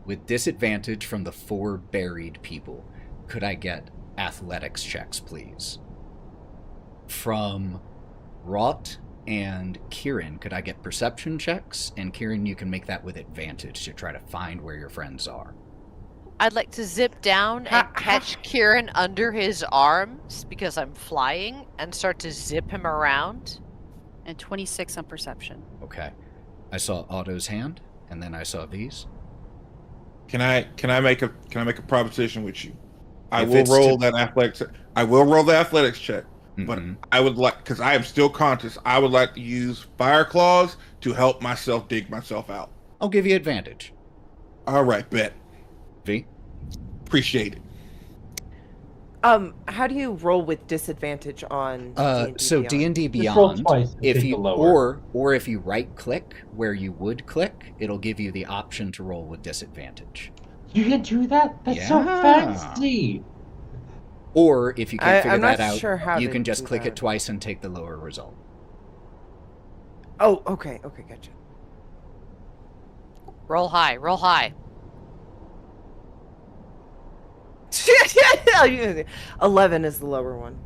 with disadvantage from the 4 buried people, could I get athletics checks, please? From Wraught and Kieren, could I get perception checks? And Kieren, you can make that with advantage to try to find where your friends are. I'd like to zip down and catch Kieren under his arms because I'm flying and start to zip him around. And 26 on perception. Okay. I saw Otto's hand, and then I saw V's. Can I make a proposition with you? I If will it's roll that athletics. I will roll the athletics check, but Mhm. I would like, because I am still conscious, I would like to use fire claws to help myself dig myself out. I'll give you advantage. All right, bet. V? Appreciate it. How do you roll with disadvantage on So Beyond? D&D Just roll Beyond, twice and if take you the lower. or if you right click where you would click, it'll give you the option to roll with disadvantage. You can do that? That's so Yeah. fancy. Or if you can't figure I'm not that out, sure how you to can just do click that. it twice and take the lower result. Oh, okay, gotcha. Roll high, roll high. 11 is the lower one.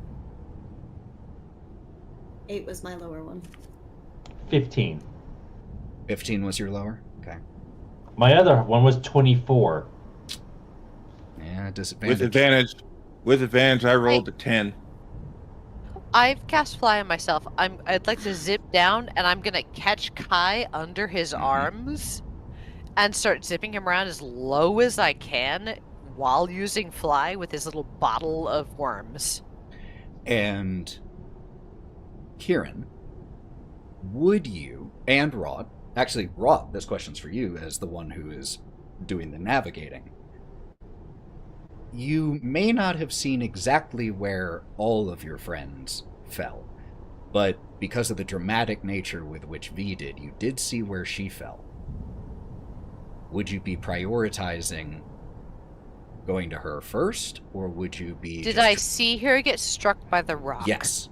8 was my lower one. 15. 15 was your lower? Okay. My other one was 24. Yeah, disadvantage. With advantage, I rolled a 10. I've cast fly on myself. I'd like to zip down, and I'm gonna catch Kai under his arms and start zipping him around as low as I can while using fly with his little bottle of worms. And Kieren, would you, and Wraught, actually Wraught, this question's for you as the one who is doing the navigating. You may not have seen exactly where all of your friends fell, but because of the dramatic nature with which V did, you did see where she fell. Would you be prioritizing going to her first, or would you be... Did I see her get struck by the rock? Yes.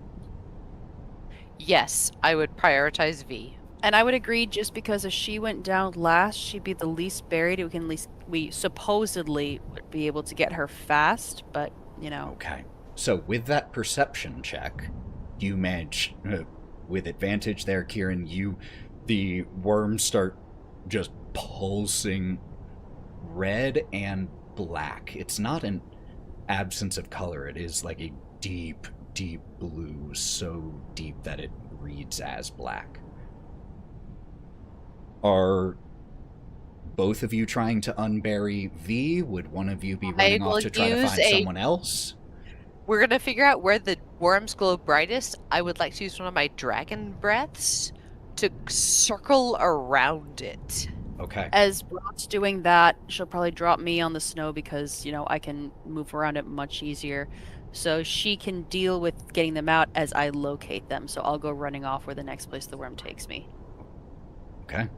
Yes, I would prioritize V. And I would agree, just because if she went down last, she'd be the least buried. We supposedly would be able to get her fast, but, you know. Okay. So with that perception check, you manage, with advantage there, Kieren, the worms start just pulsing red and black. It's not an absence of color. It is like a deep, deep blue, so deep that it reads as black. Are both of you trying to unbury V? Would one of you be running off to try to find someone else? We're gonna figure out where the worms glow brightest. I would like to use one of my dragon breaths to circle around it. Okay. As Wraught's doing that, she'll probably drop me on the snow because, you know, I can move around it much easier. So she can deal with getting them out as I locate them. So I'll go running off where the next place the worm takes me. Okay.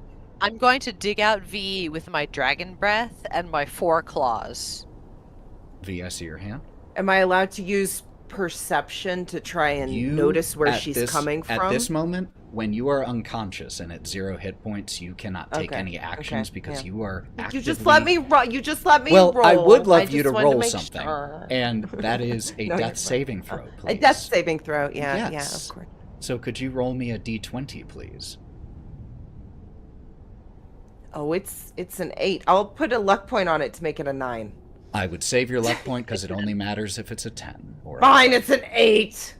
I'm going to dig out V with my dragon breath and my 4 claws. V, I see your hand. Am I allowed to use perception to try and notice where she's coming from? At this moment, when you are unconscious and at 0 hit points, you cannot take any actions because you are actively... You just let me roll. You just let me roll. roll. I would love you to just wanted roll make something. sure. And that is a No, death saving throw, please. A death saving throw, yeah, Yes. yeah, of course. So could you roll me a d20, please? Oh, it's an 8. I'll put a luck point on it to make it a 9. I would save your luck point because it only matters if it's a 10. Or Fine, it's an 8.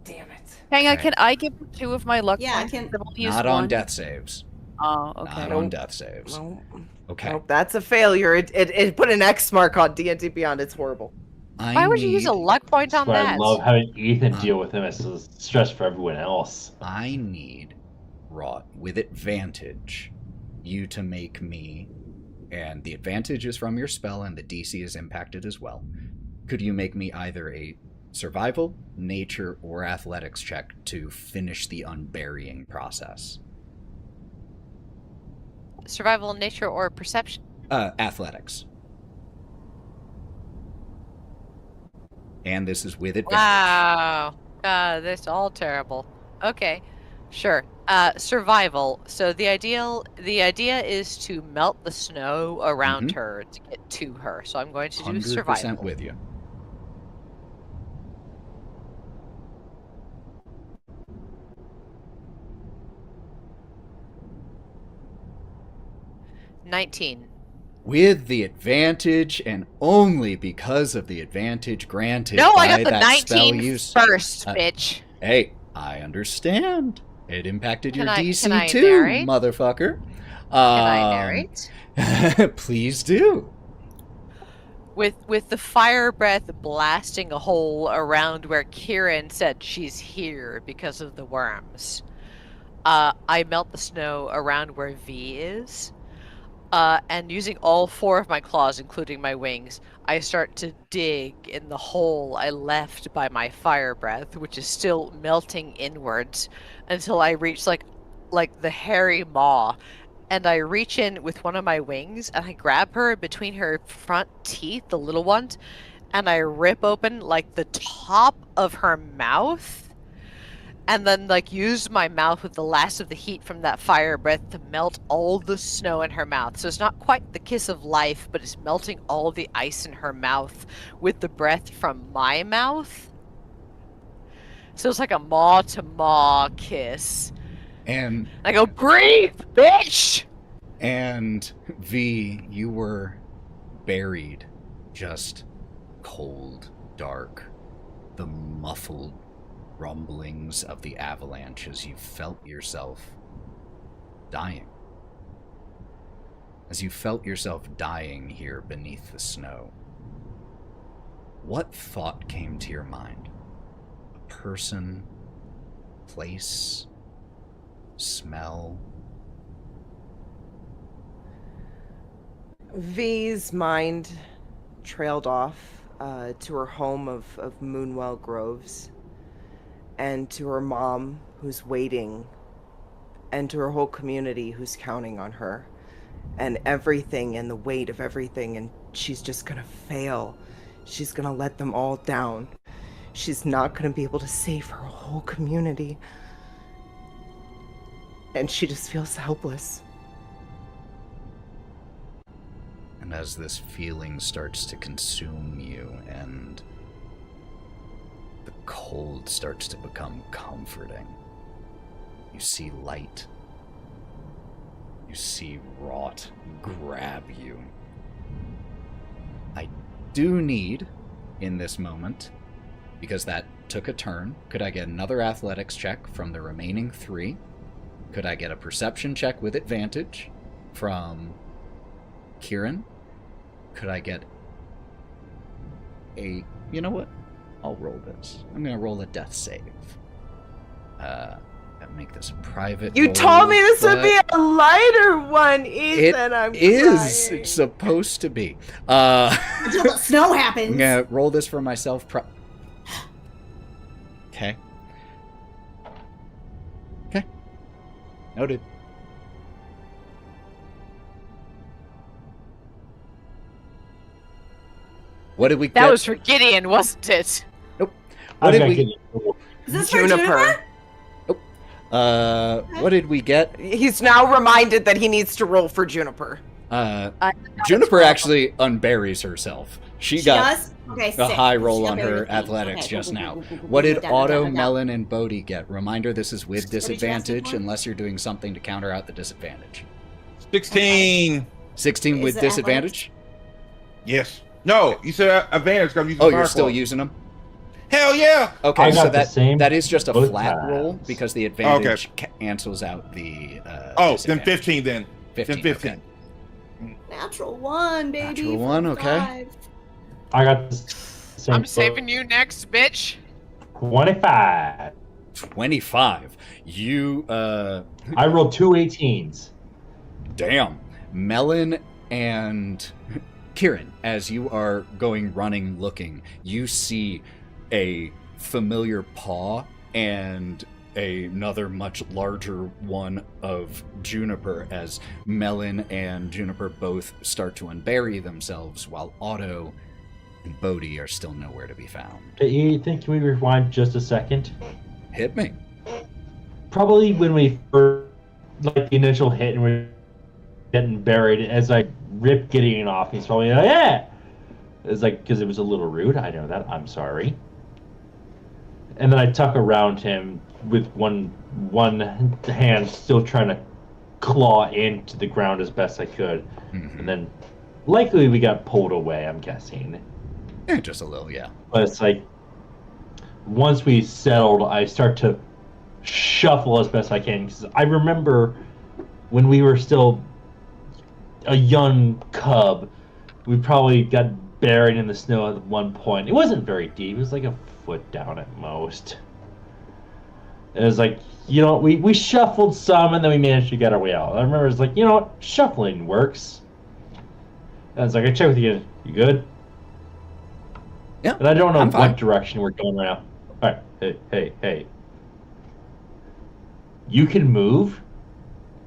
Damn it. Hang on, Okay. can I give 2 of my luck Yeah, I points? can- I've only used Not on one? death saves. Oh, okay. Not on death saves. No. Okay. Nope, that's a failure. It put an X mark on D&D Beyond. It's horrible. Why would you use a luck point on But I that? love having Ethan deal with him as a stress for everyone else. I need, Wraught, with advantage, you to make me, and the advantage is from your spell and the DC is impacted as well. Could you make me either a survival, nature, or athletics check to finish the unburying process? Survival, nature, or perception? Athletics. And this is with advantage. Wow. That's all terrible. Okay, sure. Survival. So the idea is to melt the snow around her to get to her. So I'm going to do 100% survival. with you. $19. With the advantage, and only because of the advantage granted No, by I got the that spell 19 use. first, bitch. Hey, I understand. It impacted your Can I DC too, narrate? motherfucker. Can I narrate? Please do. With the fire breath blasting a hole around where Kieren said she's here because of the worms, I melt the snow around where V is, and using all 4 of my claws, including my wings, I start to dig in the hole I left by my fire breath, which is still melting inwards, until I reach like the hairy maw. And I reach in with one of my wings, and I grab her between her front teeth, the little ones, and I rip open, like, the top of her mouth, and then, like, use my mouth with the last of the heat from that fire breath to melt all the snow in her mouth. So it's not quite the kiss of life, but it's melting all the ice in her mouth with the breath from my mouth. So it's like a maw-to-maw kiss. And I go, breathe, bitch! And V, you were buried, just cold, dark, the muffled rumblings of the avalanche as you felt yourself dying. As you felt yourself dying here beneath the snow, what thought came to your mind? A person, place, smell? V's mind trailed off to her home of Moonwell Groves, and to her mom who's waiting, and to her whole community who's counting on her, and everything, and the weight of everything, and she's just gonna fail. She's gonna let them all down. She's not gonna be able to save her whole community. And she just feels helpless. And as this feeling starts to consume you and the cold starts to become comforting, you see light. You see Wraught grab you. I do need, in this moment, because that took a turn, could I get another athletics check from the remaining 3? Could I get a perception check with advantage from Kieren? Could I get a... You know what? I'll roll this. I'm going to roll a death save. Make this a private You roll, told me this would but be a lighter one, Ethan. I'm is crying. supposed to be. Until the snow happens. I'm going to roll this for myself. Okay. Okay. Noted. What did we get? That was for Gideon, wasn't it? Nope. What did we... Is this for Juniper? What did we get? He's now reminded that he needs to roll for Juniper. Juniper actually unburies herself. She got does? Okay, a sick. high roll on She'll her bear with me. athletics Okay, just cool, now. cool, cool, cool, What cool, did down, Otto, down, down. Melon, and Bodie get? Reminder, this is with What did you ask me disadvantage for? unless you're doing something to counter out the disadvantage. 16. 16 Is with it disadvantage? Yes. No, you said advantage because I'm using Oh, you're fire still claw. using them? Hell yeah. Okay, I so got the same that is just a both flat times. roll because the advantage cancels out the Oh, then disadvantage. 15 then. 15, Then 15. okay. Natural 1, baby. Natural one, okay. 5. I got the same. I'm saving you next, bitch. 25. 25. You, I rolled 2 18s. damn. Melon and Kieren, as you are going running looking, you see a familiar paw and another much larger one of Juniper as Melon and Juniper both start to unbury themselves while Otto and Bodie are still nowhere to be found. You think we rewind just a second? Hit me. Probably when we first, like the initial hit and we're getting buried, as I rip Gideon off, he's probably like, yeah! It's like, because it was a little rude, I know that, I'm sorry. And then I tuck around him with one hand still trying to claw into the ground as best I could. Mhm. And then likely we got pulled away, I'm guessing. Just a little, yeah. But it's like, once we settled, I start to shuffle as best I can. Because I remember when we were still a young cub, we probably got buried in the snow at one point. It wasn't very deep. It was like a foot down at most. It was like, we shuffled some and then we managed to get our way out. I remember it was like, shuffling works. And it's like, I checked with you. You good? Yeah. And I don't know I'm what fine. direction we're going right now. All right. Hey. You can move?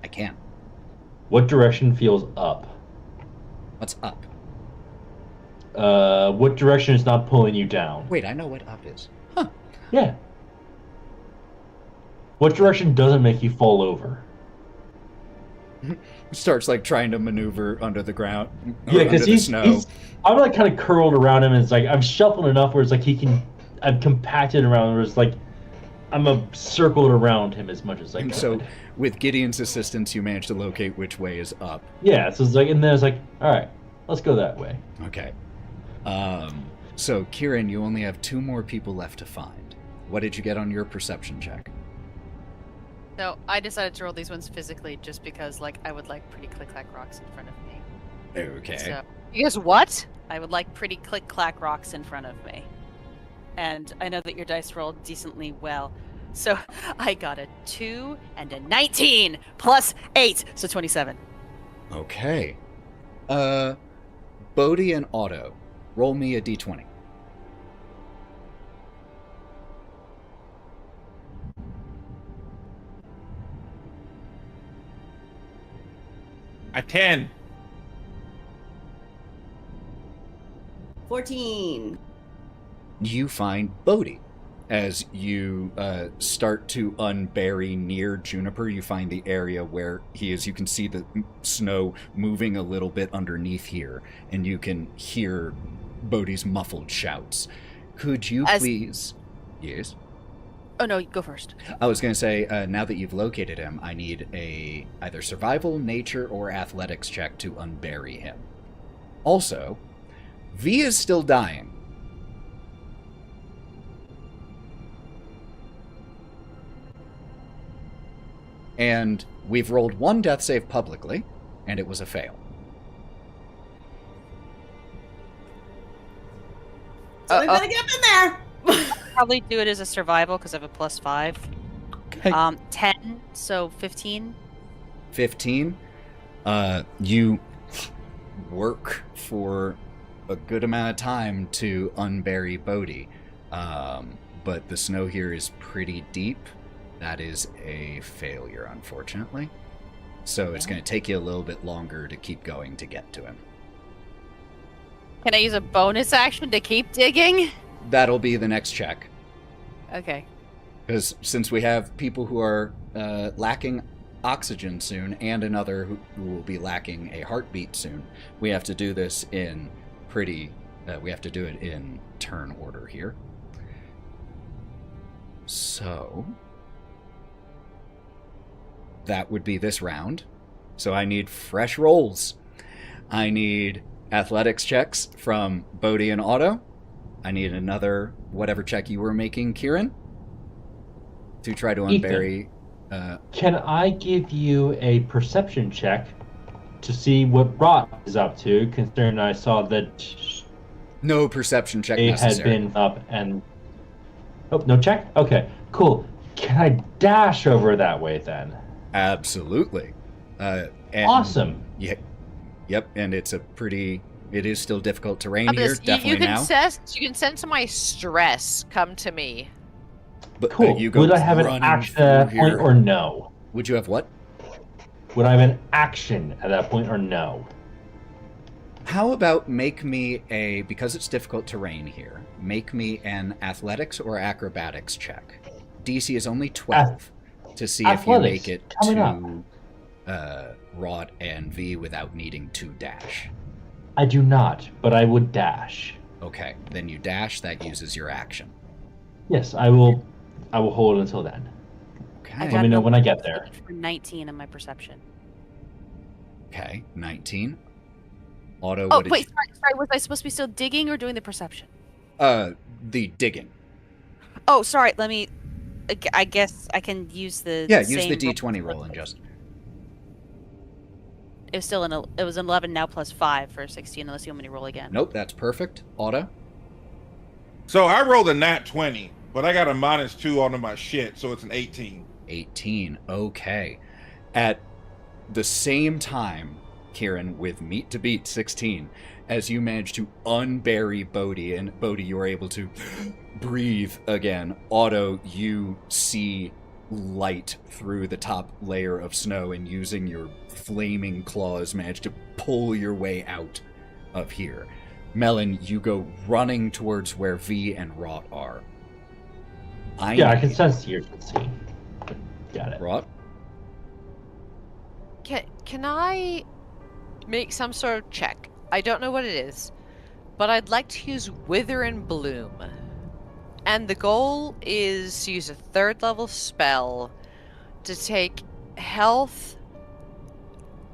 I can. What direction feels up? What's up? What direction is not pulling you down? Wait, I know what up is. Huh. Yeah. What direction doesn't make you fall over? Starts like trying to maneuver under the ground. Yeah, under because the snow. I'm like kind of curled around him, and it's like I'm shuffling enough where it's like I'm compacted around, where it's like I'm circled around him as much as I And could. so, with Gideon's assistance, you manage to locate which way is up. Yeah, so it's like, and then it's like, all right, let's go that way. Okay. So, Kieren, you only have 2 more people left to find. What did you get on your perception check? So I decided to roll these ones physically just because, like, I would like pretty click-clack rocks in front of me. Okay. So You guys what? I would like pretty click-clack rocks in front of me. And I know that your dice rolled decently well. So I got a 2 and a 19 plus 8, so 27. Okay. Bodie and Otto, roll me a d20. A 10. 14. You find Bodie. As you start to unbury near Juniper, you find the area where he is. You can see the snow moving a little bit underneath here, and you can hear Bodie's muffled shouts. Could you please... Yes? Oh, no, go first. I was going to say, now that you've located him, I need a either survival, nature, or athletics check to unbury him. Also, V is still dying. And we've rolled 1 death save publicly, and it was a fail. So we better get up in there. Probably do it as a survival because I have a plus 5. Okay. 10, so 15. 15. You work for a good amount of time to unbury Bodie. But the snow here is pretty deep. That is a failure, unfortunately. So it's going to take you a little bit longer to keep going to get to him. Can I use a bonus action to keep digging? That'll be the next check. Okay. Because since we have people who are lacking oxygen soon, and another who will be lacking a heartbeat soon, we have to do this in we have to do it in turn order here. So... that would be this round. So I need fresh rolls. I need athletics checks from Bodie and Otto. I need another whatever check you were making, Kieren, to try to unbury. Can I give you a perception check to see what Wraught is up to, considering I saw that No perception check they necessary. had been up and... Oh, no check? Okay, cool. Can I dash over that way then? Absolutely. And Awesome. Yeah. Yep, and it is still difficult terrain here, You definitely can now. you can sense my stress come to me. But Cool. you go Would I have an running action at that through point here. or no? Would you have what? Would I have an action at that point or no? How about make me because it's difficult terrain here, make me an athletics or acrobatics check. DC is only 12 to see if you athletics, make it coming to Wraught and V without needing to dash. I do not, but I would dash. Okay, then you dash, that uses your action. Yes, I will hold until then. Okay. Let me know when I get there. For 19 in my perception. Okay, 19. Otto, Oh, what did wait, sorry. Was I supposed to be still digging or doing the perception? the digging. Oh, sorry. Let me I guess I can use the Yeah, use same the D20 roll and just. It was still it was an 11 now plus 5 for 16 unless you want me to roll again. Nope, that's perfect. Otto? So I rolled a nat 20, but I got a -2 onto my shit, so it's an 18. 18. Okay. At the same time, Kieren, with meat to beat 16, as you manage to unbury Bodie, and Bodie, you are able to breathe again. Otto, you see light through the top layer of snow, and using your flaming claws manage to pull your way out of here. Melon, you go running towards where V and Wraught are. I can sense the urgency. Got it. Wraught? Can I make some sort of check? I don't know what it is, but I'd like to use Wither and Bloom. And the goal is to use a 3rd level spell to take health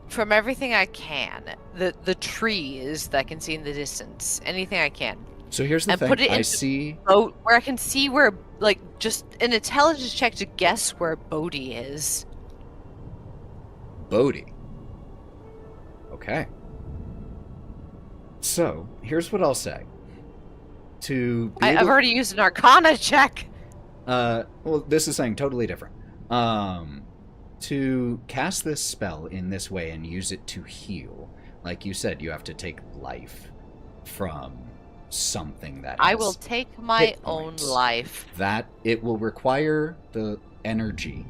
from everything I can. The trees that I can see in the distance. Anything I can. So here's the And thing. put it I into see... boat where I can see where, like, just an intelligence check to guess where Bodie is. Bodie. Okay. So, here's what I'll say. I've already used an Arcana check. Well, this is something totally different. To cast this spell in this way and use it to heal, like you said, you have to take life from something that I has will take my hit own points. life. That it will require the energy,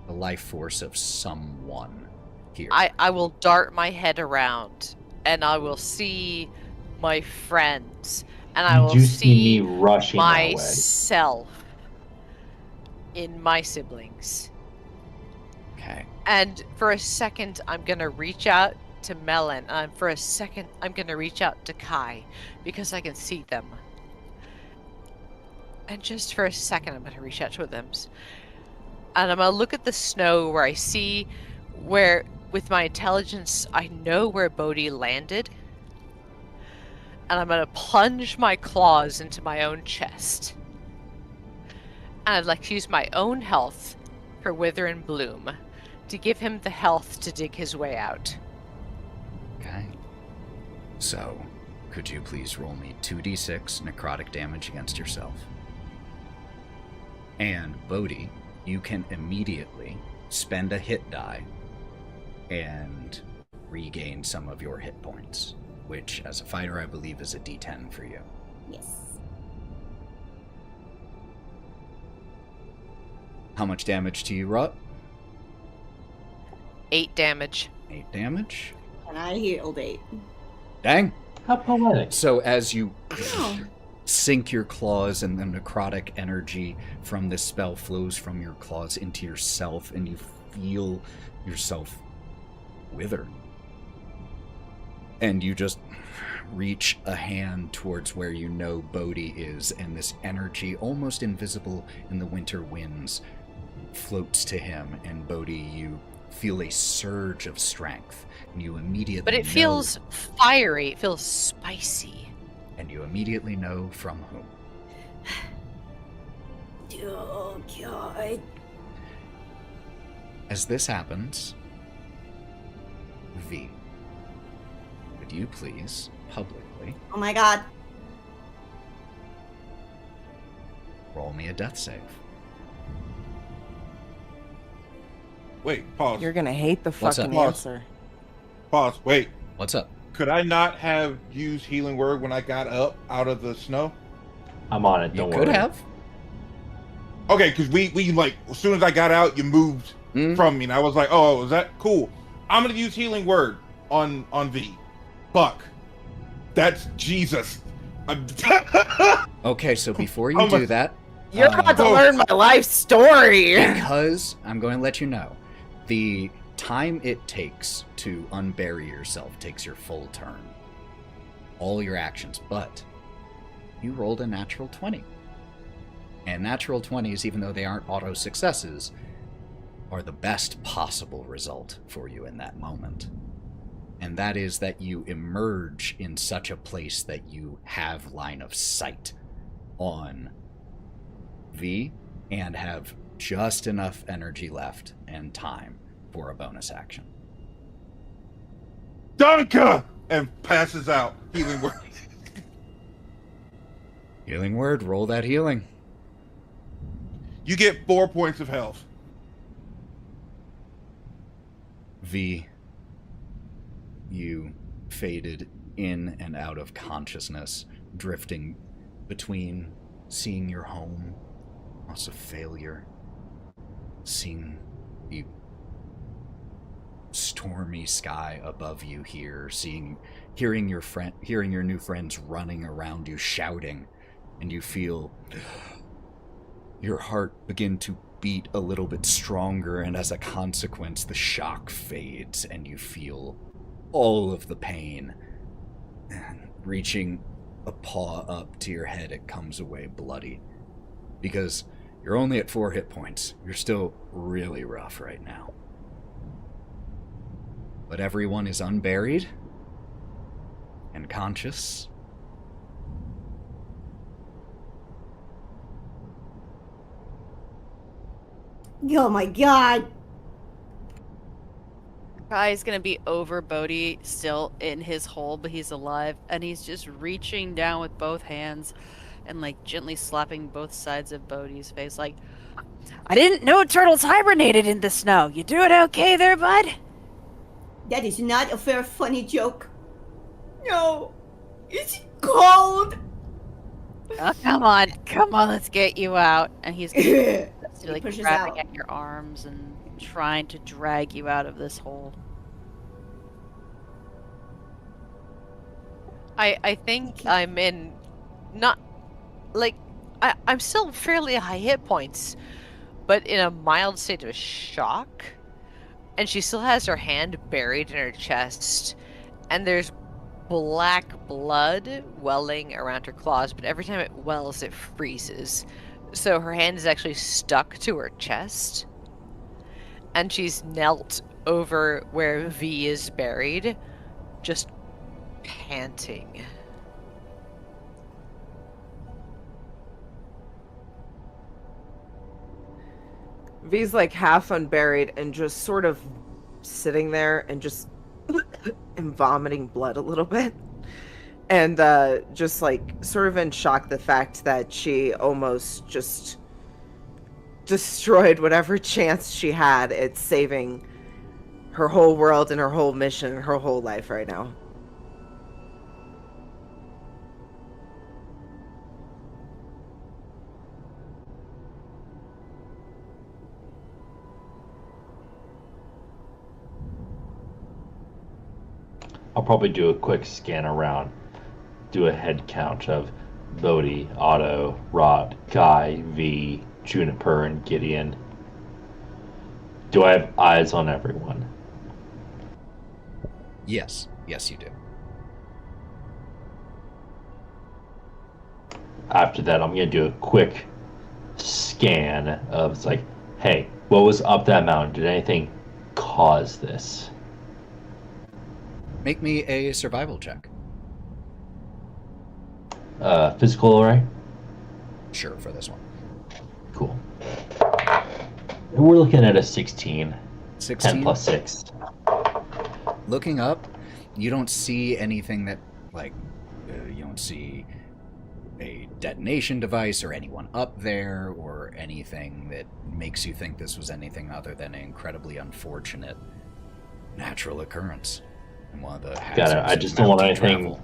the life force of someone here. I will dart my head around, and I will see my friends, and I will You see see me rushing that way. myself in my siblings. Okay. And for a second, I'm gonna reach out to Melon. And for a second, I'm gonna reach out to Kai because I can see them. And just for a second, I'm gonna reach out to them. And I'm gonna look at the snow where I see where, with my intelligence, I know where Bodie landed. And I'm gonna plunge my claws into my own chest. And I'd like to use my own health for Wither and Bloom to give him the health to dig his way out. Okay. So, could you please roll me 2d6 necrotic damage against yourself? And Bodie, you can immediately spend a hit die and regain some of your hit points, which, as a fighter, I believe is a d10 for you. Yes. How much damage to you, Wraught? 8 damage. 8 damage? And I healed 8. Dang! How poetic. So as you Oh. sink your claws and the necrotic energy from this spell flows from your claws into yourself, and you feel yourself wither. And you just reach a hand towards where you know Bodie is, and this energy, almost invisible in the winter winds, floats to him, and Bodie, you feel a surge of strength, and you immediately But it know- feels fiery. It feels spicy. and you immediately know from whom. Oh, God. As this happens, V, would you please publicly Oh my God. roll me a death save? Wait, pause. You're gonna hate the What's fucking up? answer. Pause. Wait. What's up? Could I not have used healing word when I got up out of the snow? I'm on it. You Don't could worry. Oh, have. Okay, because we like as soon as I got out, you moved Mm. from me, and I was like, oh, is that cool? I'm gonna use healing word on V. Fuck. That's Jesus. Okay, so before you Oh my- do that, You're about to Oh. learn my life story. because I'm going to let you know, the time it takes to unbury yourself takes your full turn. All your actions, but you rolled a natural 20. And natural 20s, even though they aren't auto successes, are the best possible result for you in that moment. And that is that you emerge in such a place that you have line of sight on V and have just enough energy left and time for a bonus action. Danke! And passes out. Healing word. Healing word, roll that healing. You get 4 points of health. V, you faded in and out of consciousness, drifting between seeing your home, also failure, seeing the stormy sky above you here, hearing your new friends running around you, shouting, and you feel your heart begin to beat a little bit stronger, and as a consequence, the shock fades, and you feel all of the pain. And reaching a paw up to your head, it comes away bloody. Because you're only at 4 hit points. You're still really rough right now. But everyone is unburied and conscious. Oh my god. Kai's gonna be over Bodie, still in his hole, but he's alive, and he's just reaching down with both hands and like gently slapping both sides of Bodie's face, like, I didn't know turtles hibernated in the snow. You doing okay there, bud? That is not a fair funny joke. No. It's cold. Oh, come on, let's get you out. And he's gonna He like pushes grabbing out. at your arms and trying to drag you out of this hole. I think I'm in, not, like, I'm still fairly high hit points, but in a mild state of shock. And she still has her hand buried in her chest, and there's black blood welling around her claws, but every time it wells, it freezes. So her hand is actually stuck to her chest, and she's knelt over where V is buried, just panting. V's like half unburied and just sort of sitting there and just and vomiting blood a little bit. And just like sort of in shock the fact that she almost just destroyed whatever chance she had at saving her whole world and her whole mission and her whole life right now. I'll probably do a quick scan around, do a head count of Bodie, Otto, Wraught, Guy, V, Juniper, and Gideon. Do I have eyes on everyone? Yes, you do. After that, I'm going to do a quick scan of, it's like, hey, what was up that mountain? Did anything cause this? Make me a survival check. Physical array? Sure, for this one. Cool. We're looking at a 16. 16. 10 plus 6. Looking up, you don't see anything that, like, you don't see a detonation device or anyone up there or anything that makes you think this was anything other than an incredibly unfortunate natural occurrence. And one of the hazards I of just don't want mountain anything. travel.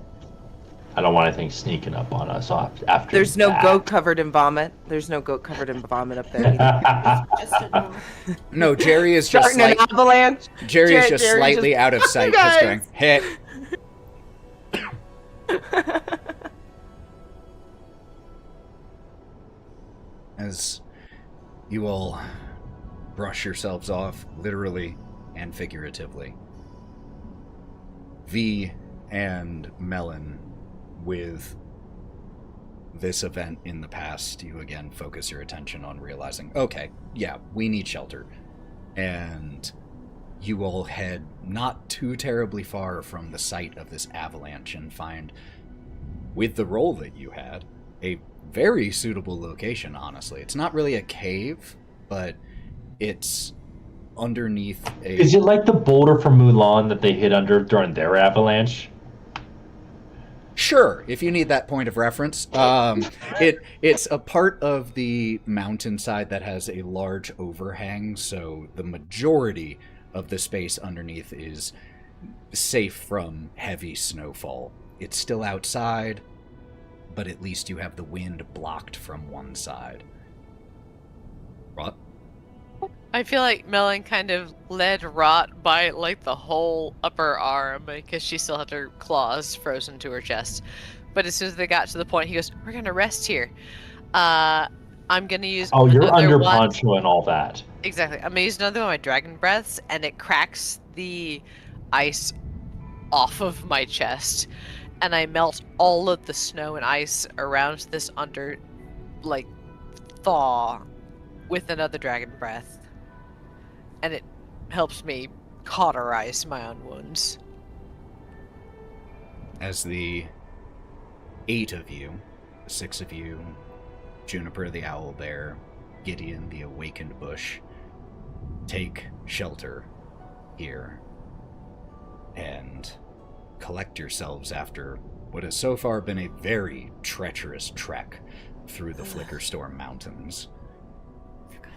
I don't want anything sneaking up on us after. There's no that. goat covered in vomit. There's no goat covered in vomit up there either. Just a no. No, Jerry is just Starting an avalanche. Jerry is just Jerry's slightly just- out of sight, Guys. just going, hit. As you all brush yourselves off, literally and figuratively, V and Melon, with this event in the past, you again focus your attention on realizing, okay, yeah, we need shelter. And you all head not too terribly far from the site of this avalanche and find, with the roll that you had, a very suitable location, honestly. It's not really a cave, but it's underneath a... Is it like the boulder from Mulan that they hid under during their avalanche? Sure, if you need that point of reference. It's a part of the mountainside that has a large overhang, so the majority of the space underneath is safe from heavy snowfall. It's still outside, but at least you have the wind blocked from one side. Wraught? I feel like Melon kind of led Wraught by like the whole upper arm because she still had her claws frozen to her chest. But as soon as they got to the point, he goes, "We're gonna rest here. I'm gonna use." Oh, you're under one... poncho and all that. Exactly. I'm gonna use another one of my dragon breaths, and it cracks the ice off of my chest, and I melt all of the snow and ice around this under, like, thaw with another dragon breath. And it helps me cauterize my own wounds. As the 8 of you, the 6 of you, Juniper the Owlbear, Gideon the Awakened Bush, take shelter here and collect yourselves after what has so far been a very treacherous trek through the Flickerstorm Mountains.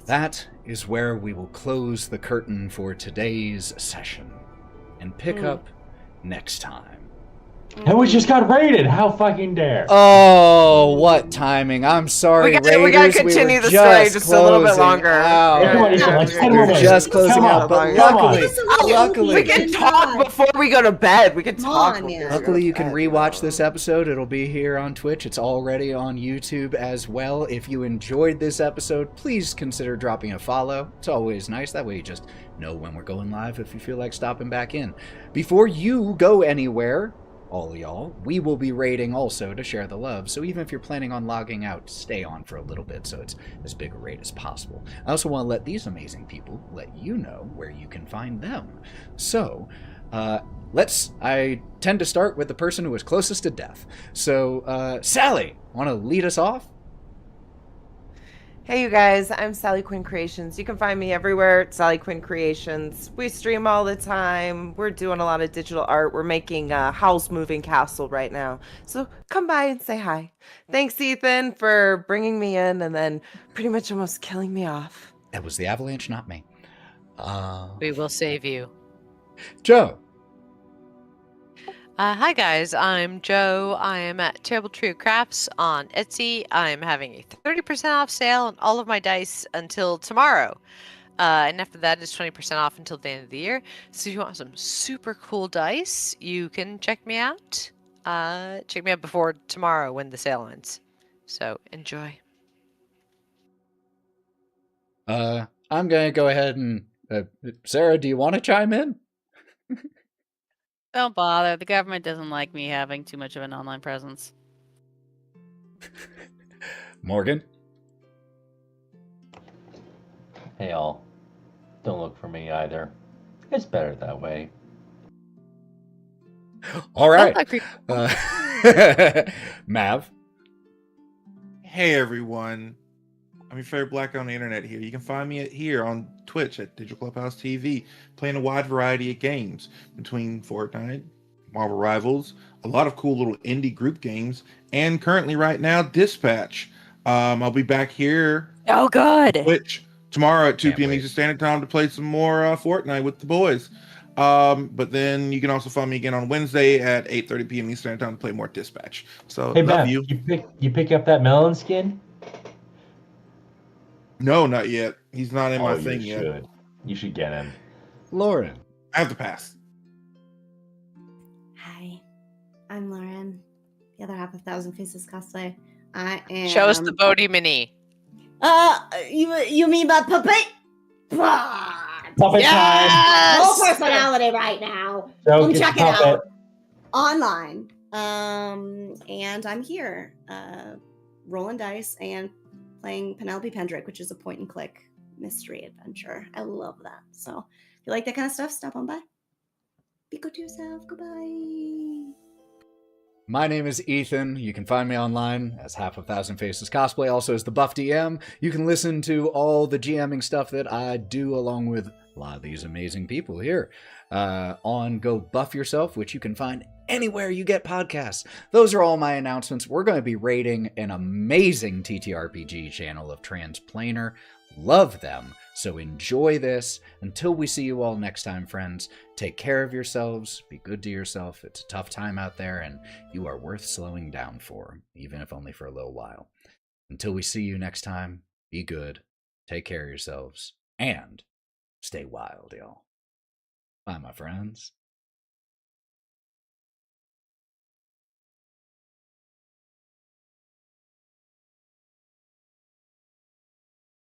That is where we will close the curtain for today's session and pick up next time. And we just got raided. How fucking dare? Oh, what timing! I'm sorry, Raiders. We gotta continue the story just a little bit longer. We're just closing out, but luckily, we can talk before we go to bed. We can talk. Luckily, you can rewatch this episode. It'll be here on Twitch. It's already on YouTube as well. If you enjoyed this episode, please consider dropping a follow. It's always nice. That way you just know when we're going live if you feel like stopping back in. Before you go anywhere, all y'all, we will be raiding also to share the love, so even if you're planning on logging out, stay on for a little bit so it's as big a raid as possible. I also want to let these amazing people let you know where you can find them. So, I tend to start with the person who was closest to death. So, Sally, want to lead us off? Hey you guys, I'm Sally Quinn Creations. You can find me everywhere at Sally Quinn Creations. We stream all the time. We're doing a lot of digital art. We're making a house moving castle right now. So come by and say hi. Thanks, Ethan, for bringing me in and then pretty much almost killing me off. That was the avalanche, not me. We will save you. Joe. Hi guys, I'm Joe. I am at Terrible Trio Crafts on Etsy. I'm having a 30% off sale on all of my dice until tomorrow. And after that, it's 20% off until the end of the year. So if you want some super cool dice, you can check me out. Check me out before tomorrow when the sale ends. So enjoy. I'm going to go ahead and... Sarah, do you want to chime in? Don't bother. The government doesn't like me having too much of an online presence. Morgan? Hey all, don't look for me either. It's better that way. All right. Mav? Hey everyone, I'm your favorite black on the internet here. You can find me here on Twitch at Digital Clubhouse TV, playing a wide variety of games between Fortnite, Marvel Rivals, a lot of cool little indie group games, and currently right now, Dispatch. I'll be back here. Oh, good. Twitch tomorrow at 2 Can't p.m. wait. Eastern Standard Time to play some more Fortnite with the boys. But then you can also find me again on Wednesday at 8:30 p.m. Eastern Standard Time to play more Dispatch. So Hey, love Matt, you. you pick up that melon skin? No, not yet. He's not in my Oh, thing you yet. should. You should get him. Lauren? I have to pass. Hi, I'm Lauren, the other half of Thousand Faces cosplay. I am. Show us the Bodie mini. You mean my puppet? Puppet time! No personality right now. So Come get check it puppet. out online. And I'm here, rolling dice and playing Penelope Pendrick, which is a point and click mystery adventure. I love that. So if you like that kind of stuff, stop on by. Be good to yourself. Goodbye. My name is Ethan. You can find me online as Half a Thousand Faces Cosplay, also as the Buff DM. You can listen to all the GMing stuff that I do along with a lot of these amazing people here on Go Buff Yourself, which you can find anywhere you get podcasts. Those are all my announcements. We're going to be rating an amazing TTRPG channel of Transplanar. Love them. So enjoy this. Until we see you all next time, friends, take care of yourselves. Be good to yourself. It's a tough time out there, and you are worth slowing down for, even if only for a little while. Until we see you next time, be good, take care of yourselves, and stay wild, y'all. Bye, my friends.